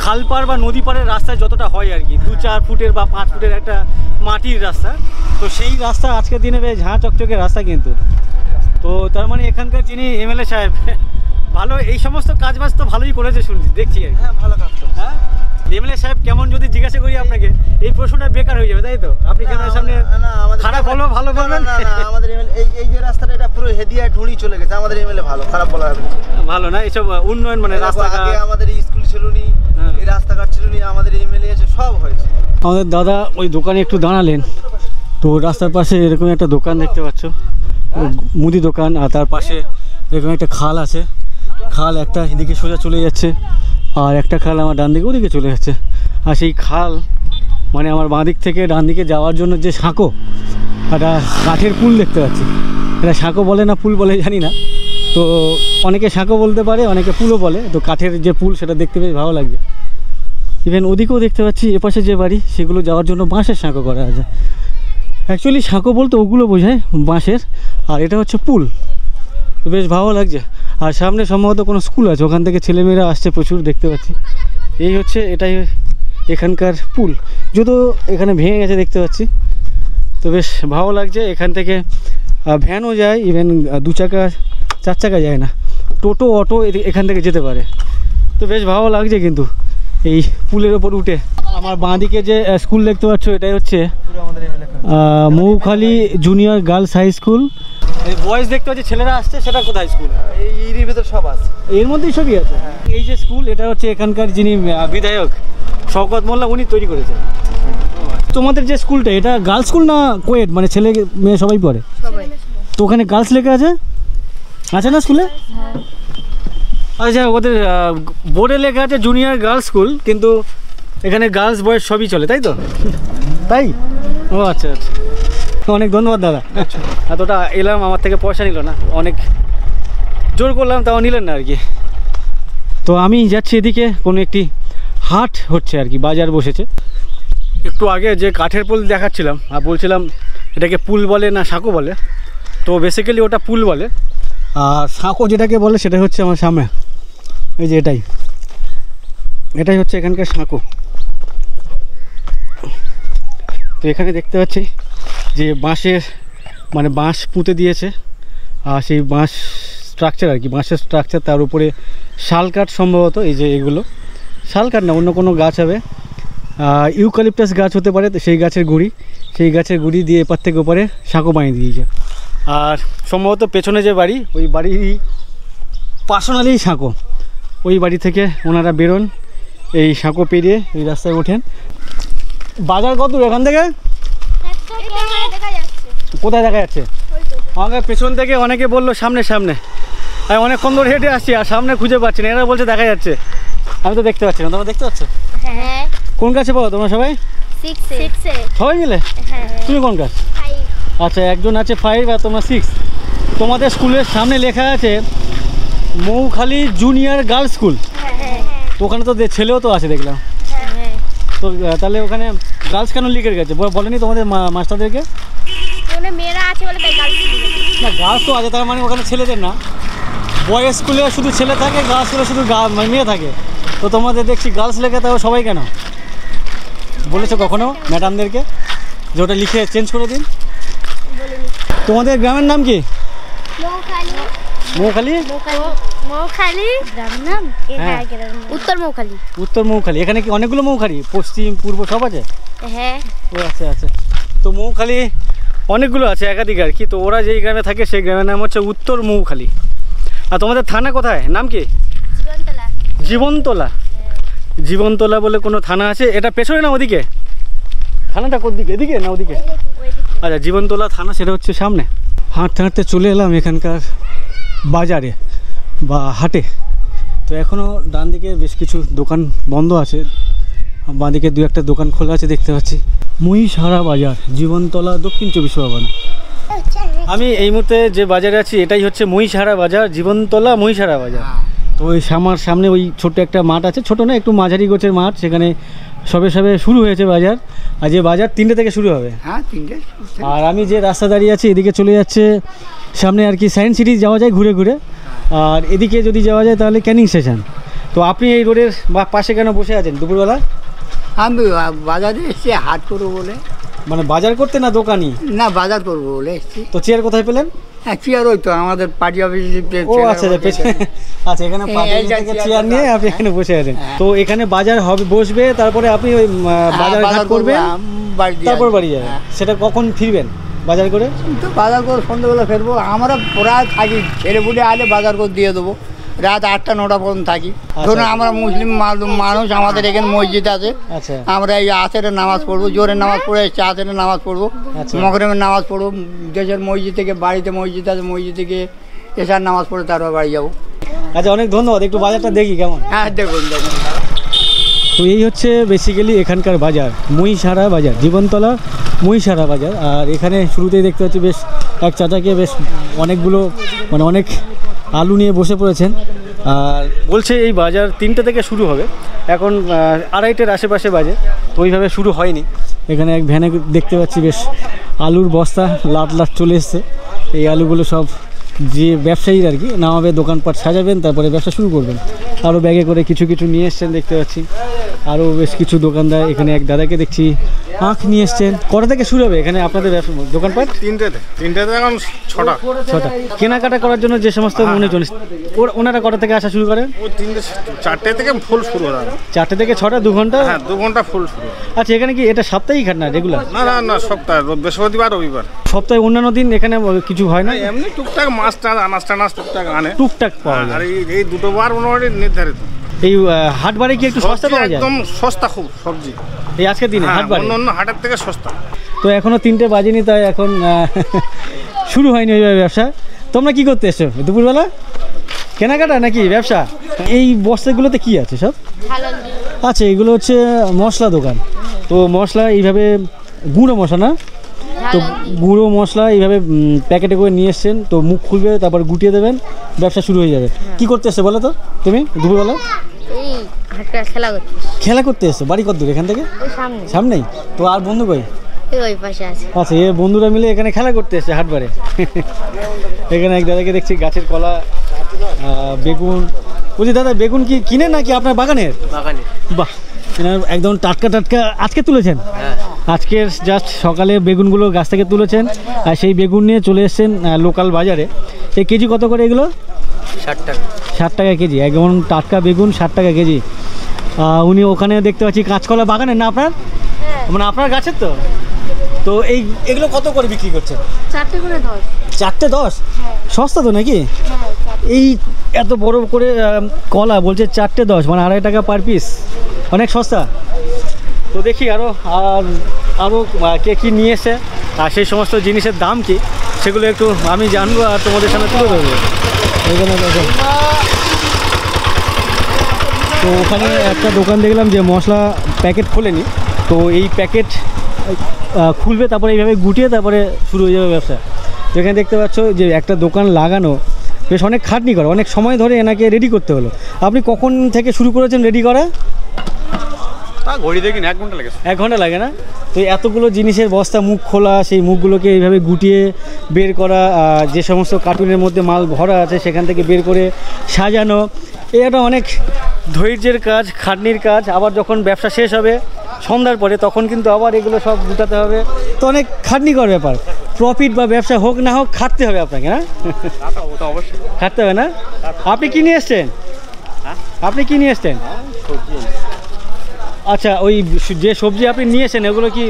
খাল পাড় বা নদী পাড়ের রাস্তায় যতটা হয় আর কি, 2-4 ফুটের বা 5 ফুটের একটা মাটির রাস্তা। তো সেই রাস্তা আজকের দিনে বেশ ঝাঁ চকচকে রাস্তা কিন্তু। তো তার মানে এখানকার যিনি এমএলএ সাহেব ভালো এই সমস্ত কাজবাজ তো ভালোই করেছে শুনছি, দেখছি আর কি। হ্যাঁ, ভালো কাজ করছে। হ্যাঁ, এমএলএ সাহেব কেমন যদি জিজ্ঞাসা করি আপনাকে, এই প্রশ্নটা বেকার হয়ে যাবে, তাই তো? আপনি ক্যামেরার সামনে খারাপ বলবো ভালো বলবেন? না না, আমাদের এমএলএ এই যে রাস্তাটা এটা পুরো হেদিয়া ঢুড়ি চলে গেছে। আমাদের এমএলএ ভালো, খারাপ বলা যাবে না। ভালো না এইসব উন্নয়ন, মানে রাস্তাঘাট। আগে আমাদের স্কুল ছিল নি, এই রাস্তাঘাট ছিল নি, আমাদের এমএলএ এসে সব হয়েছে। আমাদের দাদা ওই দোকানে একটু দাঁড়ালেন, তো রাস্তার পাশে এরকম একটা দোকান দেখতে পাচ্ছ, মুদি দোকান। আর তার পাশে এরকম একটা খাল আছে, খাল একটা এদিকে সোজা চলে যাচ্ছে, আর একটা খাল আমার ডান দিকে ওদিকে চলে যাচ্ছে। আর সেই খাল মানে আমার বাঁ দিক থেকে ডান দিকে যাওয়ার জন্য যে সাঁকো, একটা কাঠের পুল দেখতে পাচ্ছি। এটা সাঁকো বলে না পুল বলে জানি না, তো অনেকে সাঁকো বলতে পারে, অনেকে পুলও বলে। তো কাঠের যে পুল সেটা দেখতে বেশ ভালো লাগছে। ইভেন ওদিকেও দেখতে পাচ্ছি এপাশে যে বাড়ি সেগুলো যাওয়ার জন্য বাঁশের সাঁকো করা আছে। অ্যাকচুয়ালি সাঁকো বলতে ওগুলো বোঝায় বাঁশের, আর এটা হচ্ছে পুল। তো বেশ ভালো লাগছে। আর সামনে সম্ভবত কোনো স্কুল আছে, ওখান থেকে ছেলেমেয়েরা আসছে প্রচুর দেখতে পাচ্ছি। এই হচ্ছে এটাই এখানকার পুল, যদিও এখানে ভেঙে গেছে দেখতে পাচ্ছি। তো বেশ ভালো লাগছে। এখান থেকে ভ্যানও যায়, ইভেন 2 চাকা 4 চাকা যায় না, টোটো অটো এখান থেকে যেতে পারে। তো বেশ ভালো লাগছে কিন্তু এই পুলের ওপর উঠে। আমার বাঁ দিকে যে স্কুল দেখতে পাচ্ছ এটাই হচ্ছে Moukhali junior girls high school. এই বয়েজ দেখতে পাচ্ছি ছেলেরা আসছে, সেটা কোথায় স্কুল? এর ভিতর সব আছে, এর মধ্যেই সবই আছে। এই যে স্কুল, এটা হচ্ছে এখানকার যিনি বিধায়ক শওকত মোল্লা, উনি তৈরি করেছেন। তোমাদের যে স্কুলটা, এটা গার্লস স্কুল না কোয়েট, মানে ছেলে মেয়ে সবাই পড়ে? তো ওখানে গার্লস লেখা আছে, আছে না স্কুলে? আচ্ছা, ওদের বোর্ডে লেখা আছে জুনিয়র গার্লস স্কুল, কিন্তু এখানে গার্লস বয়েজ সবই চলে, তাই তো? তাই? ও আচ্ছা আচ্ছা, অনেক ধন্যবাদ দাদা। এতটা এলাম, আমার থেকে পয়সা নিল না, অনেক জোর করলাম তাও নিলেন না আর কি। তো আমি যাচ্ছি এদিকে, কোনো একটি হাট হচ্ছে আর কি, বাজার বসেছে। একটু আগে যে কাঠের পুল দেখাচ্ছিলাম আর বলছিলাম এটাকে পুল বলে না সাঁকো বলে, তো বেসিক্যালি ওটা পুল বলে। আর সাঁকো যেটাকে বলে সেটা হচ্ছে আমার সামনে, এই যে এটাই হচ্ছে এখানকার সাঁকো। তো এখানে দেখতে পাচ্ছি যে বাঁশের মানে বাঁশ পুঁতে দিয়েছে, আর সেই বাঁশ স্ট্রাকচার আর কি, বাঁশের স্ট্রাকচার, তার উপরে শাল কাঠ সম্ভবত। এই যে এগুলো শাল কাঠ না, অন্য কোনো গাছ হবে, ইউক্যালিপটাস গাছ হতে পারে। তো সেই গাছের গুঁড়ি দিয়ে এপার থেকে ওপারে সাঁকো বানিয়ে দিয়েছে। আর সম্ভবত পেছনে যে বাড়ি, ওই বাড়ির পার্সোনালি সাঁকো, ওই বাড়ি থেকে ওনারা বেরোন, এই সাঁকো পেরিয়ে এই রাস্তায় ওঠেন। বাজার কত এখান থেকে? কোথায় দেখা যাচ্ছে? আমাকে পেছন থেকে অনেকে বললো সামনে সামনে, আমি অনেকক্ষণ ধরে হেঁটে আসছি আর সামনে খুঁজে পাচ্ছি না, এরা বলছে দেখা যাচ্ছে, আমি তো দেখতে পাচ্ছি না। তোমরা দেখতে পাচ্ছ? হ্যাঁ। কোন ক্লাসে পড়ো তোমরা সবাই? 6 সবাই মিলে? হ্যাঁ। তুমি কোন ক্লাস? 5। আচ্ছা, একজন আছে 5 আর তোমরা 6। তোমাদের স্কুলের সামনে লেখা আছে মৌখালি জুনিয়র গার্লস স্কুল। হ্যাঁ। তো ওখানে তো ছেলেও তো আছে দেখলাম। হ্যাঁ। তো তাহলে ওখানে গার্লস কেন লিখে গেছে বলেনি তোমাদের মাস্টারদেরকে? ওখানে মেয়েরা আছে বলে তাই গার্লস। না, গার্লস তো আছে, তার মানে ওখানে ছেলেদের না। বয়েজ স্কুলে শুধু ছেলে থাকে, গার্লস স্কুলে শুধু মেয়ে থাকে। তো তোমাদের দেখছি গার্লস লেখা, তাও সবাই কেন বলেছো কখনো ম্যাডামদেরকে যে ওটা লিখে চেঞ্জ করে দিন? তোমাদের গ্রামের নাম কি? মৌখালি। মৌখালি গ্রামের নাম? হ্যাঁ, উত্তর মৌখালি। উত্তর মৌখালি। এখানে কি অনেকগুলো মৌখালি, পশ্চিম পূর্ব সব আছে? হ্যাঁ। ও আচ্ছা আচ্ছা। তো মৌখালি অনেকগুলো আছে, একাধিক আর কি। তো ওরা যেই গ্রামে থাকে সেই গ্রামের নাম হচ্ছে উত্তর মৌখালি। আর তোমাদের থানা কোথায়, নাম কি? জীবনতলা। জীবনতলা বলে কোনো থানা আছে? এটা পেছনে না ওদিকে? থানাটা কোন দিকে, এদিকে না ওদিকে? আচ্ছা, জীবনতলা থানা সেটা হচ্ছে সামনে। হাঁটতে হাঁটতে চলে এলাম এখানকার বাজারে বা হাটে। তো এখনও ডান দিকে বেশ কিছু দোকান বন্ধ আছে, বাঁদিকে দু একটা দোকান খোলা আছে দেখতে পাচ্ছি। মহিষহারা বাজার, জীবনতলা, দক্ষিণ 24 পরগনা। আমি এই মুহূর্তে যে বাজারে আছি এটাই হচ্ছে মহিষহারা বাজার, জীবনতলা মহিষহারা বাজার। তো ওই আমার সামনে ওই ছোট্ট একটা মাঠ আছে, ছোট না একটু মাঝারি গোছের মাঠ, সেখানে সবে সবে শুরু হয়েছে বাজার। আর যে বাজার 3টে থেকে শুরু হবে। হ্যাঁ 3টে। আর আমি যে রাস্তা দাঁড়িয়ে আছি এদিকে চলে যাচ্ছে সামনে আর কি সায়েন্স সিটি যাওয়া যায় ঘুরে ঘুরে, আর এদিকে যদি যাওয়া যায় তাহলে ক্যানিং স্টেশন। তো আপনি এই রোডের পাশে কেন বসে আছেন দুপুরবেলা? আমি বাজারে এসেছি হাট করবো বলে। মানে বাজার করতে না দোকানি? না বাজার করবো বলে এসেছি। তো চেয়ার কোথায় পেলেন? হ্যাঁ চেয়ার ওই তো আমাদের পার্টি অফিসে। ও আচ্ছা আচ্ছা, এখানে চেয়ার নিয়ে আপনি এখানে বসে আছেন। তো এখানে বাজার হবে, বসবে, তারপরে আপনি ওই বাজার ঘাট করবেন, তারপর বাড়ি যাবেন। সেটা কখন ফিরবেন বাজার করে? তো বাজার করে সন্ধ্যাবেলা ফেরবো। আমরা প্রায় থাকি, ছেলে পুলে আলে বাজার করে দিয়ে দেবো। রাত 8টা 9টা পর্যন্ত থাকি। ধরুন আমরা মুসলিম মানুষ, আমাদের এখানে মসজিদ আছে। আমরা এই আসরের নামাজ পড়বো, জোরের নামাজ পড়ে এসছি, আসরের নামাজ পড়বো, মগরিবের নামাজ পড়বো। দেশের মসজিদ থেকে বাড়িতে মসজিদ আছে, মসজিদ থেকে এশার নামাজ পড়ে তারপর বাড়ি যাবো। আচ্ছা, অনেক ধন্যবাদ। একটু বাজারটা দেখি কেমন। হ্যাঁ দেখুন। তো এই হচ্ছে বেসিক্যালি এখানকার বাজার, মহিষহারা বাজার, জীবনতলা মহিষহারা বাজার। আর এখানে শুরুতেই দেখতে পাচ্ছি বেশ এক চাচাকে বেশ অনেকগুলো মানে অনেক আলু নিয়ে বসে পড়েছেন। আর বলছে এই বাজার 3টে থেকে শুরু হবে, এখন 2:30-এর আশেপাশে বাজে, তো ওইভাবে শুরু হয়নি। এখানে এক ভ্যানে দেখতে পাচ্ছি বেশ আলুর বস্তা লাট লাট চলে এসছে। এই আলুগুলো সব যে ব্যবসায়ীর আর কি নামাবে, দোকানপাট সাজাবেন, তারপরে ব্যবসা শুরু করবেন। আরও ব্যাগে করে কিছু কিছু নিয়ে এসছেন দেখতে পাচ্ছি। আরও বেশ কিছু দোকানদার, এখানে এক দাদাকে দেখছি আখ নিয়ে এসছেন। কটা থেকে শুরু হবে এখানে আপনাদের ব্যবসা দোকানপাট? 3টেতে এখন 6টা। কেনাকাটা করার জন্য যে সমস্ত মানুষজন ওনারা কটা থেকে আসা শুরু করেন? 4টে থেকে ফুল শুরু হয়। 4টে থেকে 6টা, 2 ঘন্টা? হ্যাঁ 2 ঘন্টা ফুল শুরু। আচ্ছা, এখানে কি এটা সাপ্তাহিক হাট না রেগুলার? না না না, সপ্তাহে বৃহস্পতিবার রবিবার। সপ্তাহে অন্যান্য দিন এখানে কিছু হয় না? এমনি টুকটাক মাছ টানাস টুকটাক আনে, টুকটাক পাওয়া যায়। আর এই দুটো বার মোটামুটি নির্ধারিত। এই হাটবারে কি একটু সস্তা পাওয়া যায়? একদম সস্তা খুব সবজি এই আজকের দিনে হাটবারে অন্য হাটের থেকে সস্তা। তো এখনো 3টে বাজেনি, তাই এখন শুরু হয়নি ওইভাবে ব্যবসা। তোমরা কি করতে এসছো দুপুরবেলা? কেনাকাটা নাকি ব্যবসা? এই বস্তাগুলোতে কি আছে সব? আচ্ছা, এগুলো হচ্ছে মশলা দোকান। তো মশলা এইভাবে গুঁড়ো মশলা না, তো গুঁড়ো মশলা এইভাবে প্যাকেটে করে নিয়ে এসছেন। তো মুখ খুলবে, তারপর গুটিয়ে দেবেন, ব্যবসা শুরু হয়ে যাবে। কি করতে এসছো বলো তো তুমি দুপুরবেলা? খেলা করতে এসছো? বাড়ি কত দূর এখান থেকে? সামনেই। তো আর বন্ধু কই? আচ্ছা, এ বন্ধুরা মিলে এখানে খেলা করতে এসছে হাটবারে। এখানে এক দাদাকে দেখছি গাছের কলা, বেগুন। বলছি দাদা, বেগুন কি কিনে নাকি আপনার বাগানের? বাগানে। বাহ, একদম টাটকা টাটকা আজকে তুলেছেন? আজকের জাস্ট সকালে বেগুনগুলো গাছ থেকে তুলেছেন, আর সেই বেগুন নিয়ে চলে এসছেন লোকাল বাজারে। এই কেজি কত করে এগুলো? 60 টাকা। 60 টাকা কেজি, একদম টাটকা বেগুন 60 টাকা কেজি। উনি ওখানে দেখতে পাচ্ছি কাঁচকলা বাগানের না আপনার? মানে আপনার গাছের তো? তো এগুলো কত করে বিক্রি করছেন? 4টে করে 10। 4টে 10? সস্তা তো নাকি? এই এত বড় করে কলা বলছে 4টে 10, মানে 2.5 টাকা পার পিস, অনেক সস্তা। তো দেখি আরও কে কী নিয়ে এসে, আর সেই সমস্ত জিনিসের দাম কি সেগুলো একটু আমি জানবো আর তোমাদের সামনে তুলে ধরবো। এখানে তো ওখানে একটা দোকান দেখলাম যে মশলা প্যাকেট খোলেনি, তো এই প্যাকেট খুলবে, তারপরে এইভাবে গুটিয়ে তারপরে শুরু হয়ে যাবে ব্যবসা। তো এখানে দেখতে পাচ্ছ যে একটা দোকান লাগানো বেশ অনেক খাটনি করে, অনেক সময় ধরে এনাকে রেডি করতে হলো। আপনি কখন থেকে শুরু করেছেন রেডি করা? ঘড়ি দেখি 1 ঘন্টা লাগে। 1 ঘন্টা লাগে না? তো এতগুলো জিনিসের বস্তা, মুখ খোলা, সেই মুখগুলোকে এইভাবে গুটিয়ে বের করা, যে সমস্ত কার্টুনের মধ্যে মাল ভরা আছে সেখান থেকে বের করে সাজানো, এটা অনেক ধৈর্যের কাজ, খাটনির কাজ। আবার যখন ব্যবসা শেষ হবে সন্ধ্যার পরে, তখন কিন্তু আবার এগুলো সব গুটাতে হবে। তো অনেক খাটনিকর ব্যাপার। প্রফিট বা ব্যবসা হোক না হোক খাটতে হবে আপনাকে, না? অবশ্যই খাটতে হবে না? আপনি কি নিয়ে এসছেন? আপনি কি নিয়ে এসছেন? আচ্ছা, ওই যে সবজি আপনি নিয়েছেন ওগুলো কি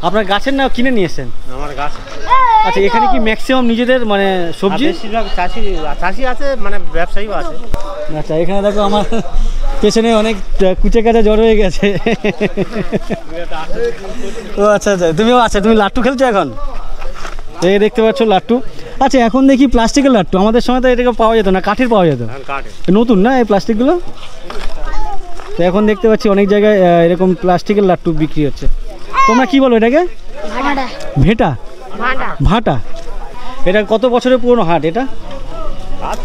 আপনার গাছের না কিনে নিয়েছেন? আমার গাছ। আচ্ছা, এখানে কি ম্যাক্সিমাম নিজেদের মানে সবজি? বেশিরভাগ চাষি আছে, মানে ব্যবসায়ীও আছে। আচ্ছা, এখানে দেখো আমার পেছনে অনেক কুচে কাচা জ্বর হয়ে গেছে। ও আচ্ছা আচ্ছা, তুমি লাট্টু খেলছো এখন? এই দেখতে পাচ্ছ লাট্টু। আচ্ছা, এখন দেখি প্লাস্টিকের লাট্টু, আমাদের সময় তো এটাকে পাওয়া যেত না, কাঠের পাওয়া যেত। নতুন না এই প্লাস্টিকগুলো? তো এখন দেখতে পাচ্ছি অনেক জায়গায় এরকম প্লাস্টিকের লাড্ডু বিক্রি হচ্ছে। তোমরা কি বলো এটাকে? ভেটা, ভাটা। এটা কত বছরের পুরনো হাট এটা?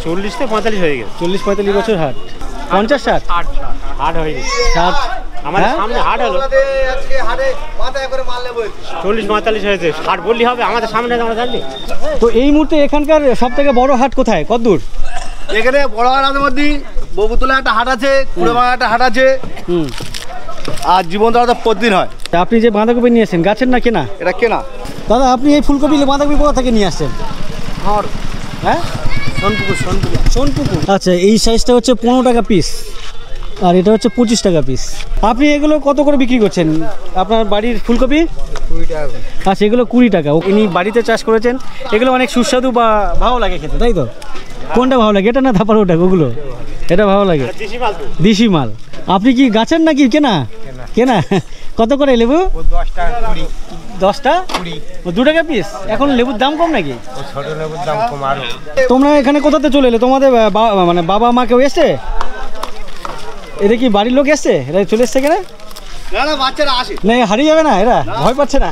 40 থেকে 45 হয়ে গেছে। 40-45 বছর হাট। 50-60 হাট হয়ে গেছে। 60 আমাদের সামনে হাট হলো, 40-45 হয়েছে। হাট বললি হবে, আমাদের সামনে আমরা জানি। তো এই মুহূর্তে এখানকার সব থেকে বড় হাট কোথায়, কতদূর? এখানে বড় হাটের মধ্যে বগুতলা একটা হাট আছে, কুড়েমাঙা একটা হাট আছে, আর জীবনতলা তো প্রতিদিন হয়। তা আপনি যে বাঁধাকপি নিয়ে আসছেন গাছের না কেনা? এটা কেনা। দাদা আপনি এই ফুলকপি বাঁধাকপি কোথা থেকে নিয়ে আসছেন? হ্যাঁ, সোনপুকুর। আচ্ছা, এই সাইজটা হচ্ছে 15 টাকা পিস, আর এটা হচ্ছে 25 টাকা পিস। আপনি এগুলো কত করে বিক্রি করছেন? আপনার বাড়ির ফুলকপি 20 টাকা। আচ্ছা, এগুলো 20 টাকা। ইনি বাড়িতে চাষ করেছেন, এগুলো অনেক সুস্বাদু বা ভালো লাগে খেতে, তাই তো? কোনটা ভালো লাগে, এটা না ধাপার ওটা? ওগুলো এটা ভালো লাগে, দেশি মাল। আপনি কি গাছের নাকি কেনা? কেনা। কত করে লেবু? 10 টাকা 20। 10টা 20, 2 টাকা পিস। এখন লেবুর দাম কম নাকি? ছোট লেবুর দাম কম আরো। তোমরা এখানে কোথাতে চলে এলে? তোমাদের মানে বাবা মা কেউ এসছে? এরা কি বাড়ির লোক এসছে? এরা চলে এসছে কেন? না বাচ্চারা আসে না, হারিয়ে যাবে না? এরা ভয় পাচ্ছে না?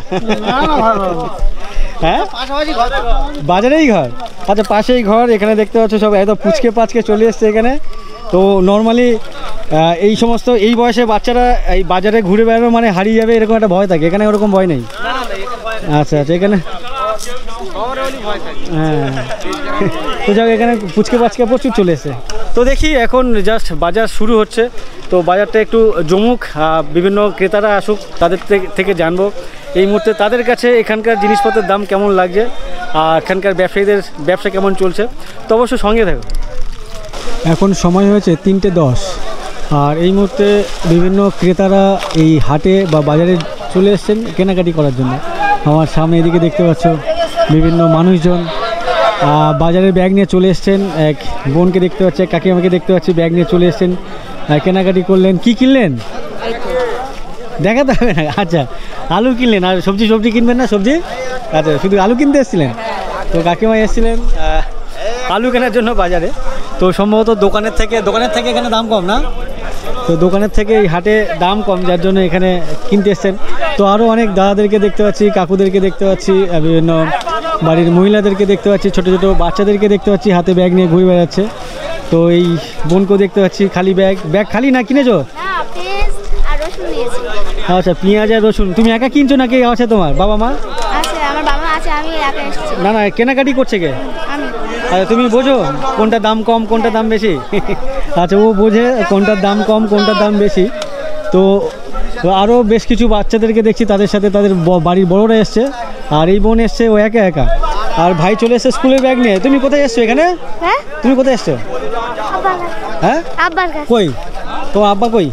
হ্যাঁ, পাশাপাশি ঘর, বাজারেই ঘর। আচ্ছা, পাশেই ঘর। এখানে দেখতে পাচ্ছ সব একদম পুচকে পাচকে চলে এসছে এখানে। তো নর্মালি এই সমস্ত এই বয়সে বাচ্চারা এই বাজারে ঘুরে বেড়ানো মানে হারিয়ে যাবে এরকম একটা ভয় থাকে। এখানে ওরকম ভয় নেই। আচ্ছা আচ্ছা, এখানে হ্যাঁ, তো যাক, এখানে পুচকে পাচকে প্রচুর চলে এসছে। তো দেখি এখন জাস্ট বাজার শুরু হচ্ছে, তো বাজারটা একটু জমুক, বিভিন্ন ক্রেতারা আসুক, তাদের থেকে জানবো এই মুহূর্তে তাদের কাছে এখানকার জিনিসপত্রের দাম কেমন লাগছে আর এখানকার ব্যবসায়ীদের ব্যবসা কেমন চলছে। তো অবশ্যই সঙ্গে থাকো। এখন সময় হয়েছে 3:10, আর এই মুহূর্তে বিভিন্ন ক্রেতারা এই হাটে বা বাজারে চলে এসেছেন কেনাকাটি করার জন্য। আমার সামনে এদিকে দেখতে পাচ্ছ বিভিন্ন মানুষজন বাজারের ব্যাগ নিয়ে চলে এসছেন। এক বোনকে দেখতে পাচ্ছি, কাকিমাকে দেখতে পাচ্ছি, ব্যাগ নিয়ে চলে এসছেন, কেনাকাটি করলেন। কি কিনলেন দেখাতে হবে না? আচ্ছা, আলু কিনলেন। আর সবজি কিনবেন না? সবজি, আচ্ছা, শুধু আলু কিনতে এসেছিলেন। তো কাকিমা এসেছিলেন আলু কেনার জন্য বাজারে। তো সম্ভবত দোকানের থেকে এখানে দাম কম না? তো দোকানের থেকে এই হাটে দাম কম, যার জন্য এখানে কিনতে এসছেন। তো আরও অনেক দাদাদেরকে দেখতে পাচ্ছি, কাকুদেরকে দেখতে পাচ্ছি, বিভিন্ন বাড়ির মহিলাদেরকে দেখতে পাচ্ছি, ছোটো ছোটো বাচ্চাদেরকে দেখতে পাচ্ছি হাতে ব্যাগ নিয়ে ঘুরে বেড়াচ্ছে। তো এই বোনকেও দেখতে পাচ্ছি খালি ব্যাগ খালি না কিনেছো? আচ্ছা, পেঁয়াজ আর রসুন। তুমি একা কিনছো নাকি আছে তোমার বাবা মা? না না, কেনাকাটি করছে কে? আচ্ছা, তুমি বোঝো কোনটা দাম কম কোনটা দাম বেশি? আচ্ছা, ও বোঝে কোনটার দাম কম কোনটার দাম বেশি। তো আরও বেশ কিছু বাচ্চাদেরকে দেখছি, তাদের সাথে তাদের বাড়ির বড়রা এসছে, আর এই বোন এসছে ও একা একা, আর ভাই চলে এসছে স্কুলের ব্যাগ নিয়ে। তুমি কোথায় এসছো এখানে? তুমি কোথায় এসছো? হ্যাঁ, কই তো আব্বা কই?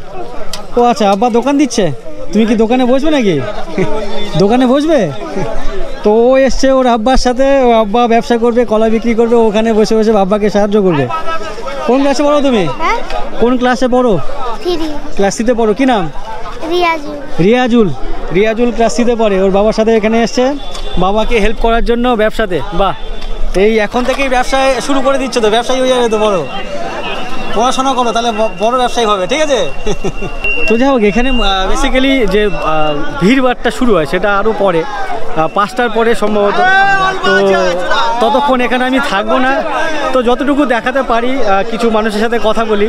ও আচ্ছা, আব্বা দোকান দিচ্ছে। তুমি কি দোকানে বসবে নাকি? দোকানে বসবে? তো ও এসছে ওর আব্বার সাথে, ও আব্বা ব্যবসা করবে, কলা বিক্রি করবে, ওখানে বসে বসে আব্বাকে সাহায্য করবে। কোন ক্লাসে পড়ো তুমি? কোন ক্লাসে পড়ো? ক্লাস 3-তে পড়ো। কি নাম? রিয়াজুল ক্লাস 3-তে পড়ে। ওর বাবার সাথে এখানে এসছে বাবাকে হেল্প করার জন্য ব্যবসাতে। বাহ, এই এখন থেকেই ব্যবসায় শুরু করে দিচ্ছ তো, ব্যবসায়ী হয়ে যাবে তো বড়। পড়াশোনা করো, তাহলে বড় ব্যবসায়ী হবে, ঠিক আছে? তো যাই হোক, এখানে বেসিক্যালি যে ভিড়ভাড়টা শুরু হয় সেটা আরও পরে, 5টার পরে সম্ভবত। তো ততক্ষণ এখানে আমি থাকবো না, তো যতটুকু দেখাতে পারি কিছু মানুষের সাথে কথা বলি,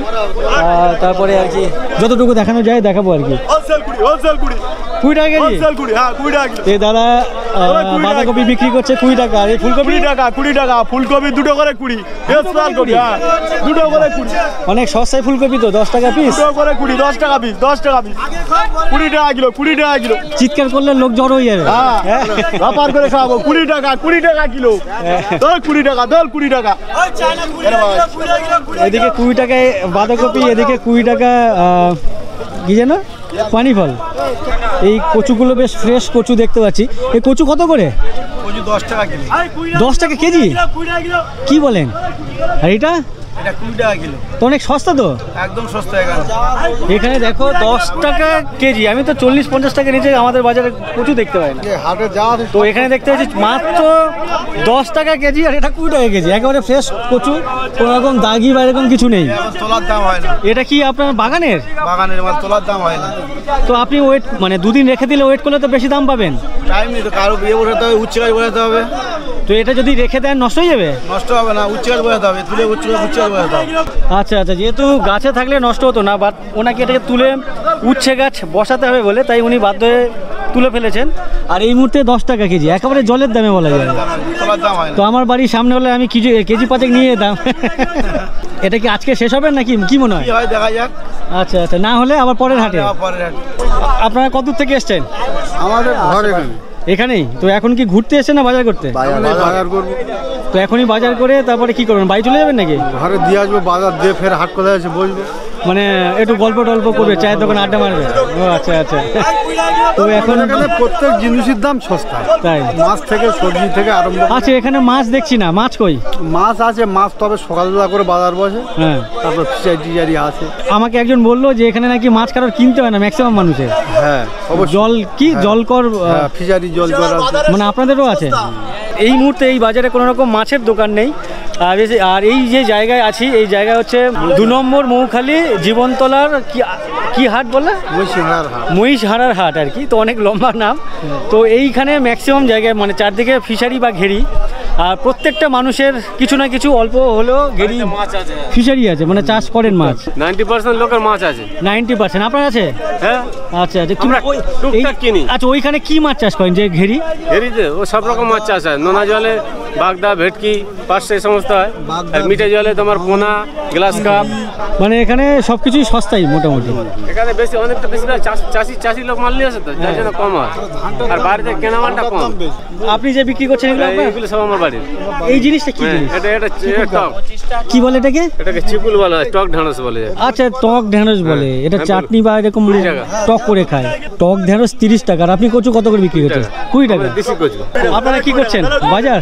তারপরে আর কি যতটুকু দেখানো যায় দেখাবো আর কি। 20 টাকা কেজি? এই দাদা বাঁধাকপি বিক্রি করছে 20 টাকা, আর এই ফুলকপি 20 টাকা। ফুলকপি 2 করে 20, 2 করে 20। অনেক সস্তায় ফুলকপি তো, 10 টাকা পিস। 2 করে 20, 10 টাকা পিস, 10 টাকা পিস, 20 টাকা কিলো, 20 টাকা কিলো। চিৎকার করলে লোক জড়ো হয়ে যাবে। ব্যাপার করে খাবো। 20 টাকা কিলো, 20 টাকা, 20 টাকা। এদিকে 20 টাকায় বাঁধাকপি, এদিকে 20 টাকা কি যেন পানি ফল। এই কচুগুলো বেশ ফ্রেশ কচু দেখতে পাচ্ছি। এই কচু কত করে? 10 টাকা কিলো। 10 টাকা কেজি? কি বলেন? আর এটা এটা 20 টাকা কিলো। তো অনেক সস্তা তো, একদম সস্তা এখানে। এখানে দেখো 10 টাকা কেজি, আমি তো 40-50 টাকা নিচে আমাদের বাজারে কচু দেখতে পাই না। হাটে যা তো এখানে দেখতে পাচ্ছি মাত্র 10 টাকা কেজি, আর এটা 20 টাকা কেজি, একেবারে ফ্রেশ কচু, কোনো রকম দাগি বা এরকম কিছু নেই। তোলার দাম হয় না। এটা কি আপনার বাগানের? বাগানের মাল তোলার দাম হয় না। তো আপনি ওয়েট মানে 2 দিন রেখে দিলে ওয়েট করলে তো বেশি দাম পাবেন। টাইম নেই তো, কারো বিয়ে বসাতে হবে, উচ্ছে গাছ বসাতে হবে। তো এটা যদি রেখে দেন নষ্ট হয়ে যাবে? নষ্ট হবে না, উচ্ছে গাছ বসাতে হবে, তুলে উচ্ছে গাছ বসাতে হবে। আচ্ছা আচ্ছা, যেহেতু গাছে থাকলে নষ্ট হতো না, বাট ওনাকে এটাকে তুলে উচ্ছে গাছ বসাতে হবে বলে তাই উনি বাধ্য হয়ে তুলে ফেলেছেন। আর এই মুহূর্তে 10 টাকা কেজি, একেবারে জলের দামে বলা যায়। তোলার দাম হয় না। তো আমার বাড়ির সামনে হলে আমি কেজি 5 নিয়ে দাম। এটা কি আজকে শেষ হবে নাকি, কি মনে হয়? কি হয় দেখা যাক। আচ্ছা আচ্ছা, না হলে আবার পরের হাটে। পরের হাটে। আপনারা কত দূর থেকে এসছেন? আমাদের ঘর এখানে। এখানেই তো, এখন কি ঘুরতে এসেছেন না বাজার করতে? বাজার করবো। তো এখনই বাজার করে তারপরে কি করবেন, বাড়ি চলে যাবেন নাকি? ঘরে দিয়ে আসবো, বাজার দিয়ে ফের হাট কোথায় আছে বসবো। মানে একটু গল্প টল্প করবে, চায়ের দোকানে আড্ডা মারবে? ও আচ্ছা আচ্ছা। তো এখন এখানে প্রত্যেক জিনিসের দাম সস্তা, তাই? মাছ থেকে সবজি থেকে আরম্ভ। আচ্ছা, এখানে মাছ দেখছি না, মাছ কই? মাছ আছে, মাছ তবে সকালবেলা করে বাজার বসে। হ্যাঁ, তারপর ফিশারি আছে। আমাকে একজন বললো যে এখানে নাকি মাছ কারোর কিনতে হয় না ম্যাক্সিমাম মানুষের। হ্যাঁ, জল কি জলকর, ফিশারি জল মানে আপনাদেরও আছে? এই মুহূর্তে এই বাজারে কোনো রকম মাছের দোকান নেই। আর এই যে জায়গায় আছি, এই জায়গায় হচ্ছে 2 নম্বর মৌখালি জীবনতলার কি হাট বলে? মহিষহারার হাট আর কি। তো অনেক লম্বা নাম। তো এইখানে ম্যাক্সিমাম জায়গায় মানে চারদিকে ফিশারি বা ঘেরি, আর প্রত্যেকটা মানুষের কিছু না কিছু অল্প হলেও ঘেরি মাছ আছে, ফিশারি আছে, মানে চাষ করেন মাছ। 90% লোকের মাছ আছে। 90% আপনার আছে? হ্যাঁ। আচ্ছা আচ্ছা, টুকটাক কিনি। আচ্ছা, ওইখানে কি মাছ চাষ করেন যে ঘেরি? ঘেরিতে ও সব রকম মাছ চাষ হয়। নোনা জলে বাগদা, ভেটকি, পার্শ এই সমস্ত হয়। আর মিঠে জলে তোমার পোনা, গ্লাস কাপ। মানে এখানে সবকিছুই সস্তাই মোটামুটি। এখানে বেশি অনেকটা বেশি চাষি লোক মাল নিয়ে আসে, তো যার জন্য কম হয়। আর বাইরে কেনা মালটা কম। আপনি যে বিক্রি করছেন এগুলো সব আমার বাড়ির। এই জিনিসটা কি জিনিস? এটা টক। কি বলে এটাকে? এটাকে চিকুল বলা হয়, টক ঢেঁড়স বলে। আচ্ছা, টক ঢেঁড়স বলে। এটা চাটনি বা এরকম টক করে খায়। টক ঢেঁড়স 30 টাকা। আর আপনি কচু কত করে বিক্রি করছেন? 20 টাকা। দেশি কচু। আপনারা কি করছেন? বাজার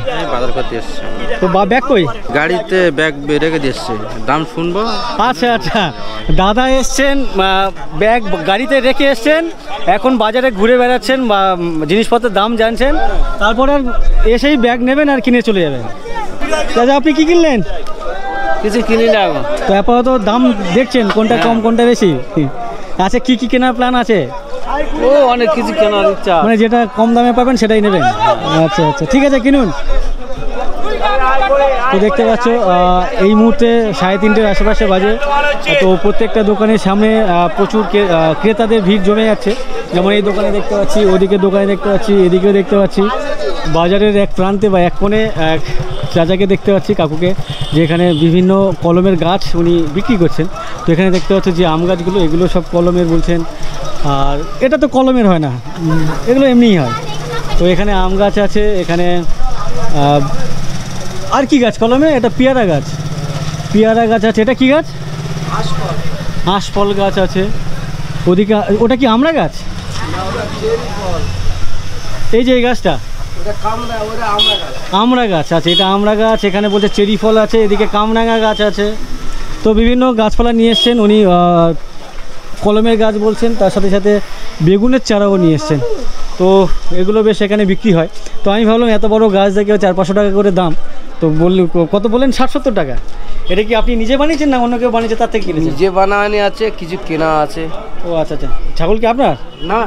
করতে এসছি। তো ব্যাগ কই? গাড়িতে ব্যাগ রেখে দিয়েছে, দাম শুনবো। আচ্ছা আচ্ছা, দাদা এসছেন, ব্যাগ গাড়িতে রেখে এসছেন, এখন বাজারে ঘুরে বেড়াচ্ছেন বা জিনিসপত্রের দাম জানছেন, তারপরে আর এসেই ব্যাগ নেবেন আর কিনে চলে যাবেন। দাদা, আপনি কি কিনলেন? কিছু কিনি না। তো আপাতত দাম দেখছেন কোনটা কম কোনটা বেশি? আচ্ছা, কি কি কেনার প্ল্যান আছে? ও অনেক কিছু কেনার ইচ্ছা, মানে যেটা কম দামে পাবেন সেটাই নেবেন। আচ্ছা আচ্ছা, ঠিক আছে, কিনুন। তো দেখতে পাচ্ছ এই মুহূর্তে 3:30-র আশেপাশে বাজে। তো প্রত্যেকটা দোকানের সামনে প্রচুর ক্রেতাদের ভিড় জমে যাচ্ছে। যেমন এই দোকানে দেখতে পাচ্ছি, ওদিকে দোকানে দেখতে পাচ্ছি, এদিকেও দেখতে পাচ্ছি। বাজারের এক প্রান্তে বা এক কোণে এক চাচাকে দেখতে পাচ্ছি, কাকুকে, যে এখানে বিভিন্ন কলমের গাছ উনি বিক্রি করছেন। তো এখানে দেখতে পাচ্ছি যে আম গাছগুলো, এগুলো সব কলমের বলছেন। আর এটা তো কলমের হয় না, এগুলো এমনিই হয়। তো এখানে আম গাছ আছে, এখানে আর কি গাছ কলমে? এটা পেয়ারা গাছ, পেয়ারা গাছ আছে। এটা কি গাছ? আশফল গাছ আছে। ওদিকে ওটা কি আমড়া গাছ? এই যে এই গাছটা আমড়া গাছ আছে, এটা আমড়া গাছ। এখানে বলছে চেরি ফল আছে, এদিকে কামরাঙা গাছ আছে। তো বিভিন্ন গাছপালা নিয়ে এসছেন উনি, কলমের গাছ বলছেন, তার সাথে সাথে বেগুনের চারাও নিয়ে এসছেন। তো এগুলো বেশ এখানে বিক্রি হয়। তো আমি ভাবলাম এত বড় গাছ দেখে 400-500 টাকা করে দাম। তো কত বললেন? 60-70 টাকা। এটা কি আপনি নিজে বানিয়েছেন না অন্য কেউ বানিয়েছে তার থেকে কিনেছেন? নিজে বানানি আছে, কিছু কেনা আছে। ও আচ্ছা আচ্ছা, ছাগল কি আপনার? না।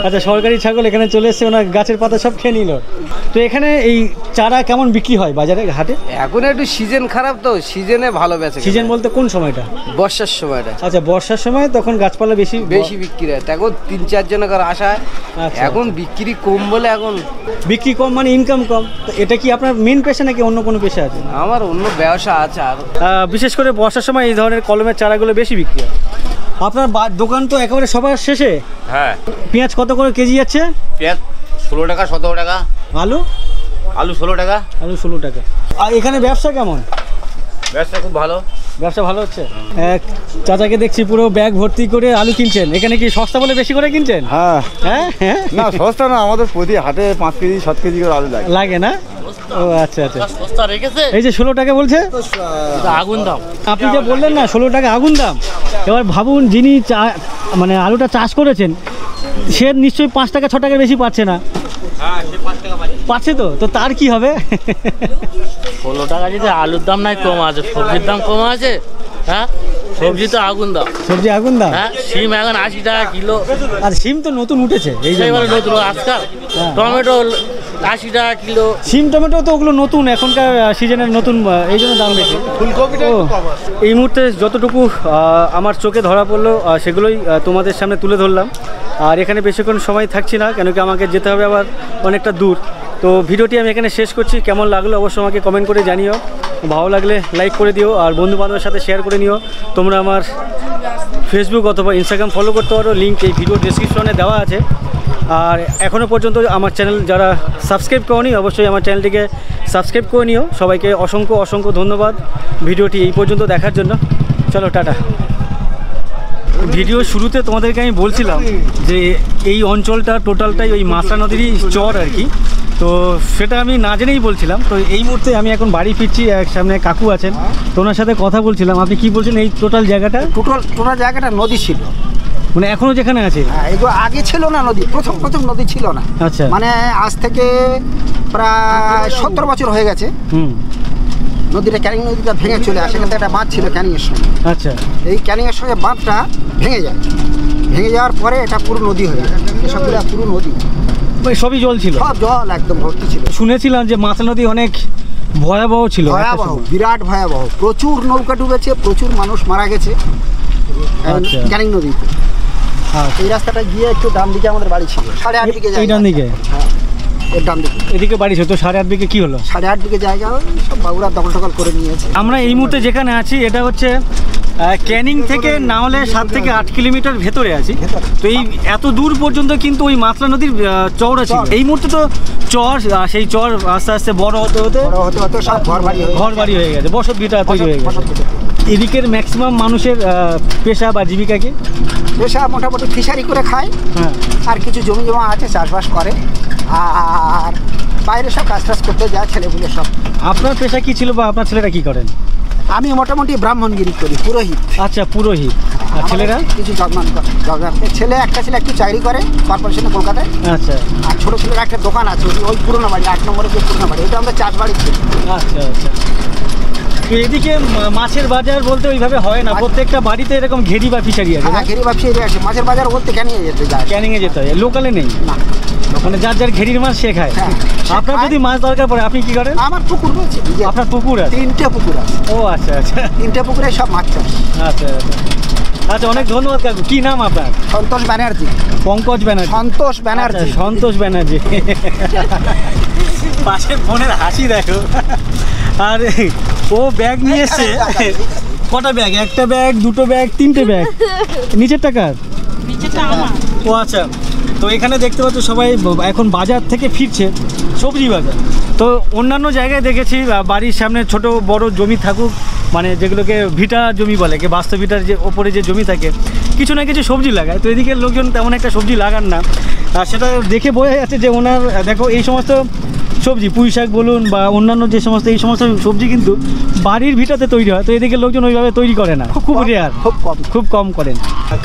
আচ্ছা, সরকারি ছাগল এখানে চলে এসছে, ওনার গাছের পাতা সব খেয়ে নিল। তো এখানে এই চারা কেমন বিক্রি হয় বাজারে, হাটে? এখন একটু সিজন খারাপ, তো সিজনে ভালো বেচে। সিজন বলতে কোন সময়টা? বর্ষার সময়টা। আচ্ছা, বর্ষার সময় তখন গাছপালা বেশি বিক্রি হয়। এখন 3-4 জনের আশা। এখন বিক্রি কম বলে, এখন বিক্রি কম মানে ইনকাম কম। তো এটা কি আপনার মেন পেশা নাকি অন্য কোনো পেশা আছে? আমার অন্য ব্যবসা আছে। আর বিশেষ করে বর্ষার সময় এই ধরনের কলমের চারাগুলো বেশি বিক্রি হয়। আপনার দোকান তো একেবারে সবার শেষে। হ্যাঁ। পেঁয়াজ কত করে কেজি যাচ্ছে? পেঁয়াজ 16 টাকা, 17 টাকা। আলু? আলু 16 টাকা। আলু 16 টাকা। আর এখানে ব্যবসা কেমন? ব্যবসা খুব ভালো। ব্যবসা ভালো হচ্ছে। এক চাচাকে দেখছি পুরো ব্যাগ ভর্তি করে আলু কিনছেন। এখানে কি সস্তা বলে বেশি করে কিনছেন? হ্যাঁ হ্যাঁ হ্যাঁ। না, সস্তা না, আমাদের প্রতি হাটে 5 কেজি 7 কেজি করে আলু লাগে। লাগে না? ও আচ্ছা আচ্ছা, এই যে 16 টাকা বলছে আগুন দাম। আপনি যে বললেন না 16 টাকা আগুন দাম, এবার ভাবুন যিনি মানে আলুটা চাষ করেছেন সে নিশ্চয়ই 5 টাকা 6 টাকা বেশি পাচ্ছে না। পাচ্ছে তো, তো তার কি হবে? 16 টাকা যদি আলুর দাম নাই কম আছে, সবজির দাম কম আছে। হ্যাঁ, সবজি তো আগুন দাম, সবজি আগুন দাম। হ্যাঁ, সিম এখন 80 টাকা কিলো। আর সিম তো নতুন উঠেছে, এই যে নতুন আজকাল। টমেটো 80 টাকা কিলো। সিম টমেটো তো ওগুলো নতুন, এখনকার সিজনের নতুন, এই জন্য দাম বেশি। ফুলকপিটা এই মুহূর্তে যতটুকু আমার চোখে ধরা পড়লো সেগুলোই তোমাদের সামনে তুলে ধরলাম। আর এখানে বেশিক্ষণ সময় থাকছি না, কেন কি আমাকে যেতে হবে আবার অনেকটা দূর। তো ভিডিওটি আমি এখানে শেষ করছি। কেমন লাগলো অবশ্যই আমাকে কমেন্ট করে জানিও, ভালো লাগলে লাইক করে দিও, আর বন্ধু বান্ধবের সাথে শেয়ার করে নিও। তোমরা আমার ফেসবুক অথবা ইনস্টাগ্রাম ফলো করতে পারো, লিঙ্ক এই ভিডিও ডেসক্রিপশনে দেওয়া আছে। আর এখনও পর্যন্ত আমার চ্যানেল যারা সাবস্ক্রাইব করোনি অবশ্যই আমার চ্যানেলটিকে সাবস্ক্রাইব করে নিও। সবাইকে অসংখ্য অসংখ্য ধন্যবাদ ভিডিওটি এই পর্যন্ত দেখার জন্য। চলো টাটা। ভিডিও শুরুতে তোমাদেরকে আমি বলছিলাম যে এই অঞ্চলটা টোটালটাই ওই মাছলা নদীরই চর আর কি, তো সেটা আমি না জেনেই বলছিলাম। তো এই মুহূর্তে আমি এখন বাড়ি ফিরছি, সামনে কাকু আছেন, তো ওনার সাথে কথা বলছিলাম। আপনি কি বলছেন এই টোটাল জায়গাটা? টোটাল জায়গাটা নদী ছিল, মানে এখনো যেখানে আছে? এগুলো আগে ছিল না নদী, প্রথম নদী ছিল না। আচ্ছা, মানে আজ থেকে প্রায় 70 বছর হয়ে গেছে। নদীটা ক্যানিং নদীটা ভেঙে চলে আসে, এখানে একটা বাঁধ ছিল ক্যানিংয়ের সঙ্গে। আচ্ছা, এই ক্যানিংয়ের সঙ্গে বাঁধটা ভেঙে যায়, ভেঙে যাওয়ার পরে এটা পুরো নদী হয়ে যায়। এসবগুলো পুরো নদী, সবই জল ছিল, সব জল একদম ভর্তি ছিল। শুনেছিলাম যে মাছলা নদী অনেক ভয়াবহ ছিল, ভয়াবহ, বিরাট ভয়াবহ। প্রচুর নৌকা ডুবেছে, প্রচুর মানুষ মারা গেছে ক্যানিং নদীতে। এই রাস্তাটা গিয়ে একটু ডান দিকে আমাদের বাড়ি ছিল, 8:30 দিকে যায়। এই ডান দিকে? হ্যাঁ, এর ডান দিকে। এদিকে বাড়ি ছিল, তো 8:30 দিকে কি হলো? 8:30 দিকে জায়গা সব বাবুরা দখল টকল করে নিয়েছে। আমরা এই মুহূর্তে যেখানে আছি এটা হচ্ছে ক্যানিং থেকে না হলে 7 থেকে 8 কিলোমিটার ভেতরে আছি। তো এই এত দূর পর্যন্ত কিন্তু ওই মাছলা নদীর চর আছে। এই মুহূর্তে তো চর, সেই চর আস্তে আস্তে বড় হতে হতে সব ঘর বাড়ি হয়ে গেছে, বসত ভিটা তৈরি হয়ে গেছে। এদিকের ম্যাক্সিমাম মানুষের পেশা বা জীবিকা কি? পেশা মোটামুটি ফিশারি করে খায়, আর কিছু জমি জমা আছে চাষবাস করে, আর বাইরে সব কাজ টাজ করতে যায় ছেলেগুলো সব। আপনার পেশা কি ছিল বা আপনার ছেলেরা কি করেন? আমি মোটামুটি ব্রাহ্মণগিরি করি, পুরোহিত। আচ্ছা, পুরোহিত। আর ছেলেরা? কিছু জন্মান করে। ছেলে একটা ছেলে একটু চাকরি করে কর্পোরেশনে কলকাতায়। আচ্ছা। আর ছোটো ছেলের একটা দোকান আছে ওই পুরোনো বাড়ি, 8 নম্বরের যে পুরোনো বাড়ি, ওটা আমরা চাষ বাড়ি ছিল। আচ্ছা আচ্ছা। তো এদিকে মাছের বাজার বলতে ওইভাবে হয় না, প্রত্যেকটা বাড়িতে এরকম ঘেরি বা ফিশারি আছে? হ্যাঁ, ঘেরি বা ফিশারি আছে। মাছের বাজার বলতে ক্যানিংয়ে যেতে যায়, ক্যানিংয়ে যেতে হয়, লোকালে নেই না। মানে যার যার ঘেরির মাছ সে খায়। আপনার যদি মাছ দরকার পড়ে আপনি কি করেন? আমার পুকুর রয়েছে। আপনার পুকুর আছে? 3টে পুকুর আছে। ও আচ্ছা আচ্ছা, 3টে পুকুরে সব মাছ চাষ। আচ্ছা আচ্ছা আচ্ছা, অনেক ধন্যবাদ কাকু। কি নাম আপনার? সন্তোষ ব্যানার্জি। পঙ্কজ ব্যানার্জি? সন্তোষ ব্যানার্জি। সন্তোষ ব্যানার্জি। পাশের ফোনের হাসি দেখো। আর ও ব্যাগ নিয়ে এসছে। কটা ব্যাগ? একটা ব্যাগ, দুটো ব্যাগ, 3টে ব্যাগ। নিচের টাকার? ও আচ্ছা। তো এখানে দেখতে পাচ্ছ সবাই এখন বাজার থেকে ফিরছে, সবজি বাজার। তো অন্যান্য জায়গায় দেখেছি বাড়ির সামনে ছোট বড় জমি থাকুক, মানে যেগুলোকে ভিটা জমি বলে, কি বাস্তব ভিটার যে ওপরে যে জমি থাকে, কিছু না কিছু সবজি লাগায়। তো এদিকের লোকজন তেমন একটা সবজি লাগান না, আর সেটা দেখে বোঝা যাচ্ছে যে ওনার দেখো এই সমস্ত সবজি, পুঁই শাক বলুন বা অন্যান্য যে সমস্ত এই সমস্ত সবজি কিন্তু বাড়ির ভিটাতে তৈরি হয়। তো এদিকে লোকজন ওইভাবে তৈরি করে না, খুব রেয়ার, খুব কম করেন।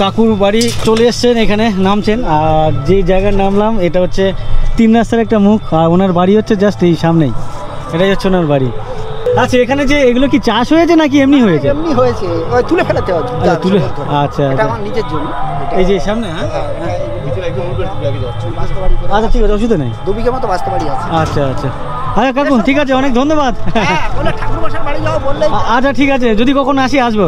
কাকুর বাড়ি চলে এসছেন, এখানে নামছেন। আর যে জায়গার নামলাম এটা হচ্ছে 3 রাস্তার একটা মুখ, আর ওনার বাড়ি হচ্ছে জাস্ট এই সামনেই, এটাই হচ্ছে ওনার বাড়ি। আচ্ছা, এখানে যে এগুলো কি চাষ হয়েছে নাকি এমনি হয়েছে? এমনি হয়েছে, ওই তুলে ফেলাতে হবে। তুলে? আচ্ছা, এটা আমার নিজের জমি। এই যে সামনে? হ্যাঁ, আচ্ছা ঠিক আছে, অসুবিধা নেই। 2 বিঘা মতো বাস্তব বাড়ি আছে। আচ্ছা আচ্ছা, আচ্ছা কাকু ঠিক আছে, অনেক ধন্যবাদ। ঠাকুর বাড়ি যাও বললে। আচ্ছা ঠিক আছে, যদি কখনো আসি আসবো।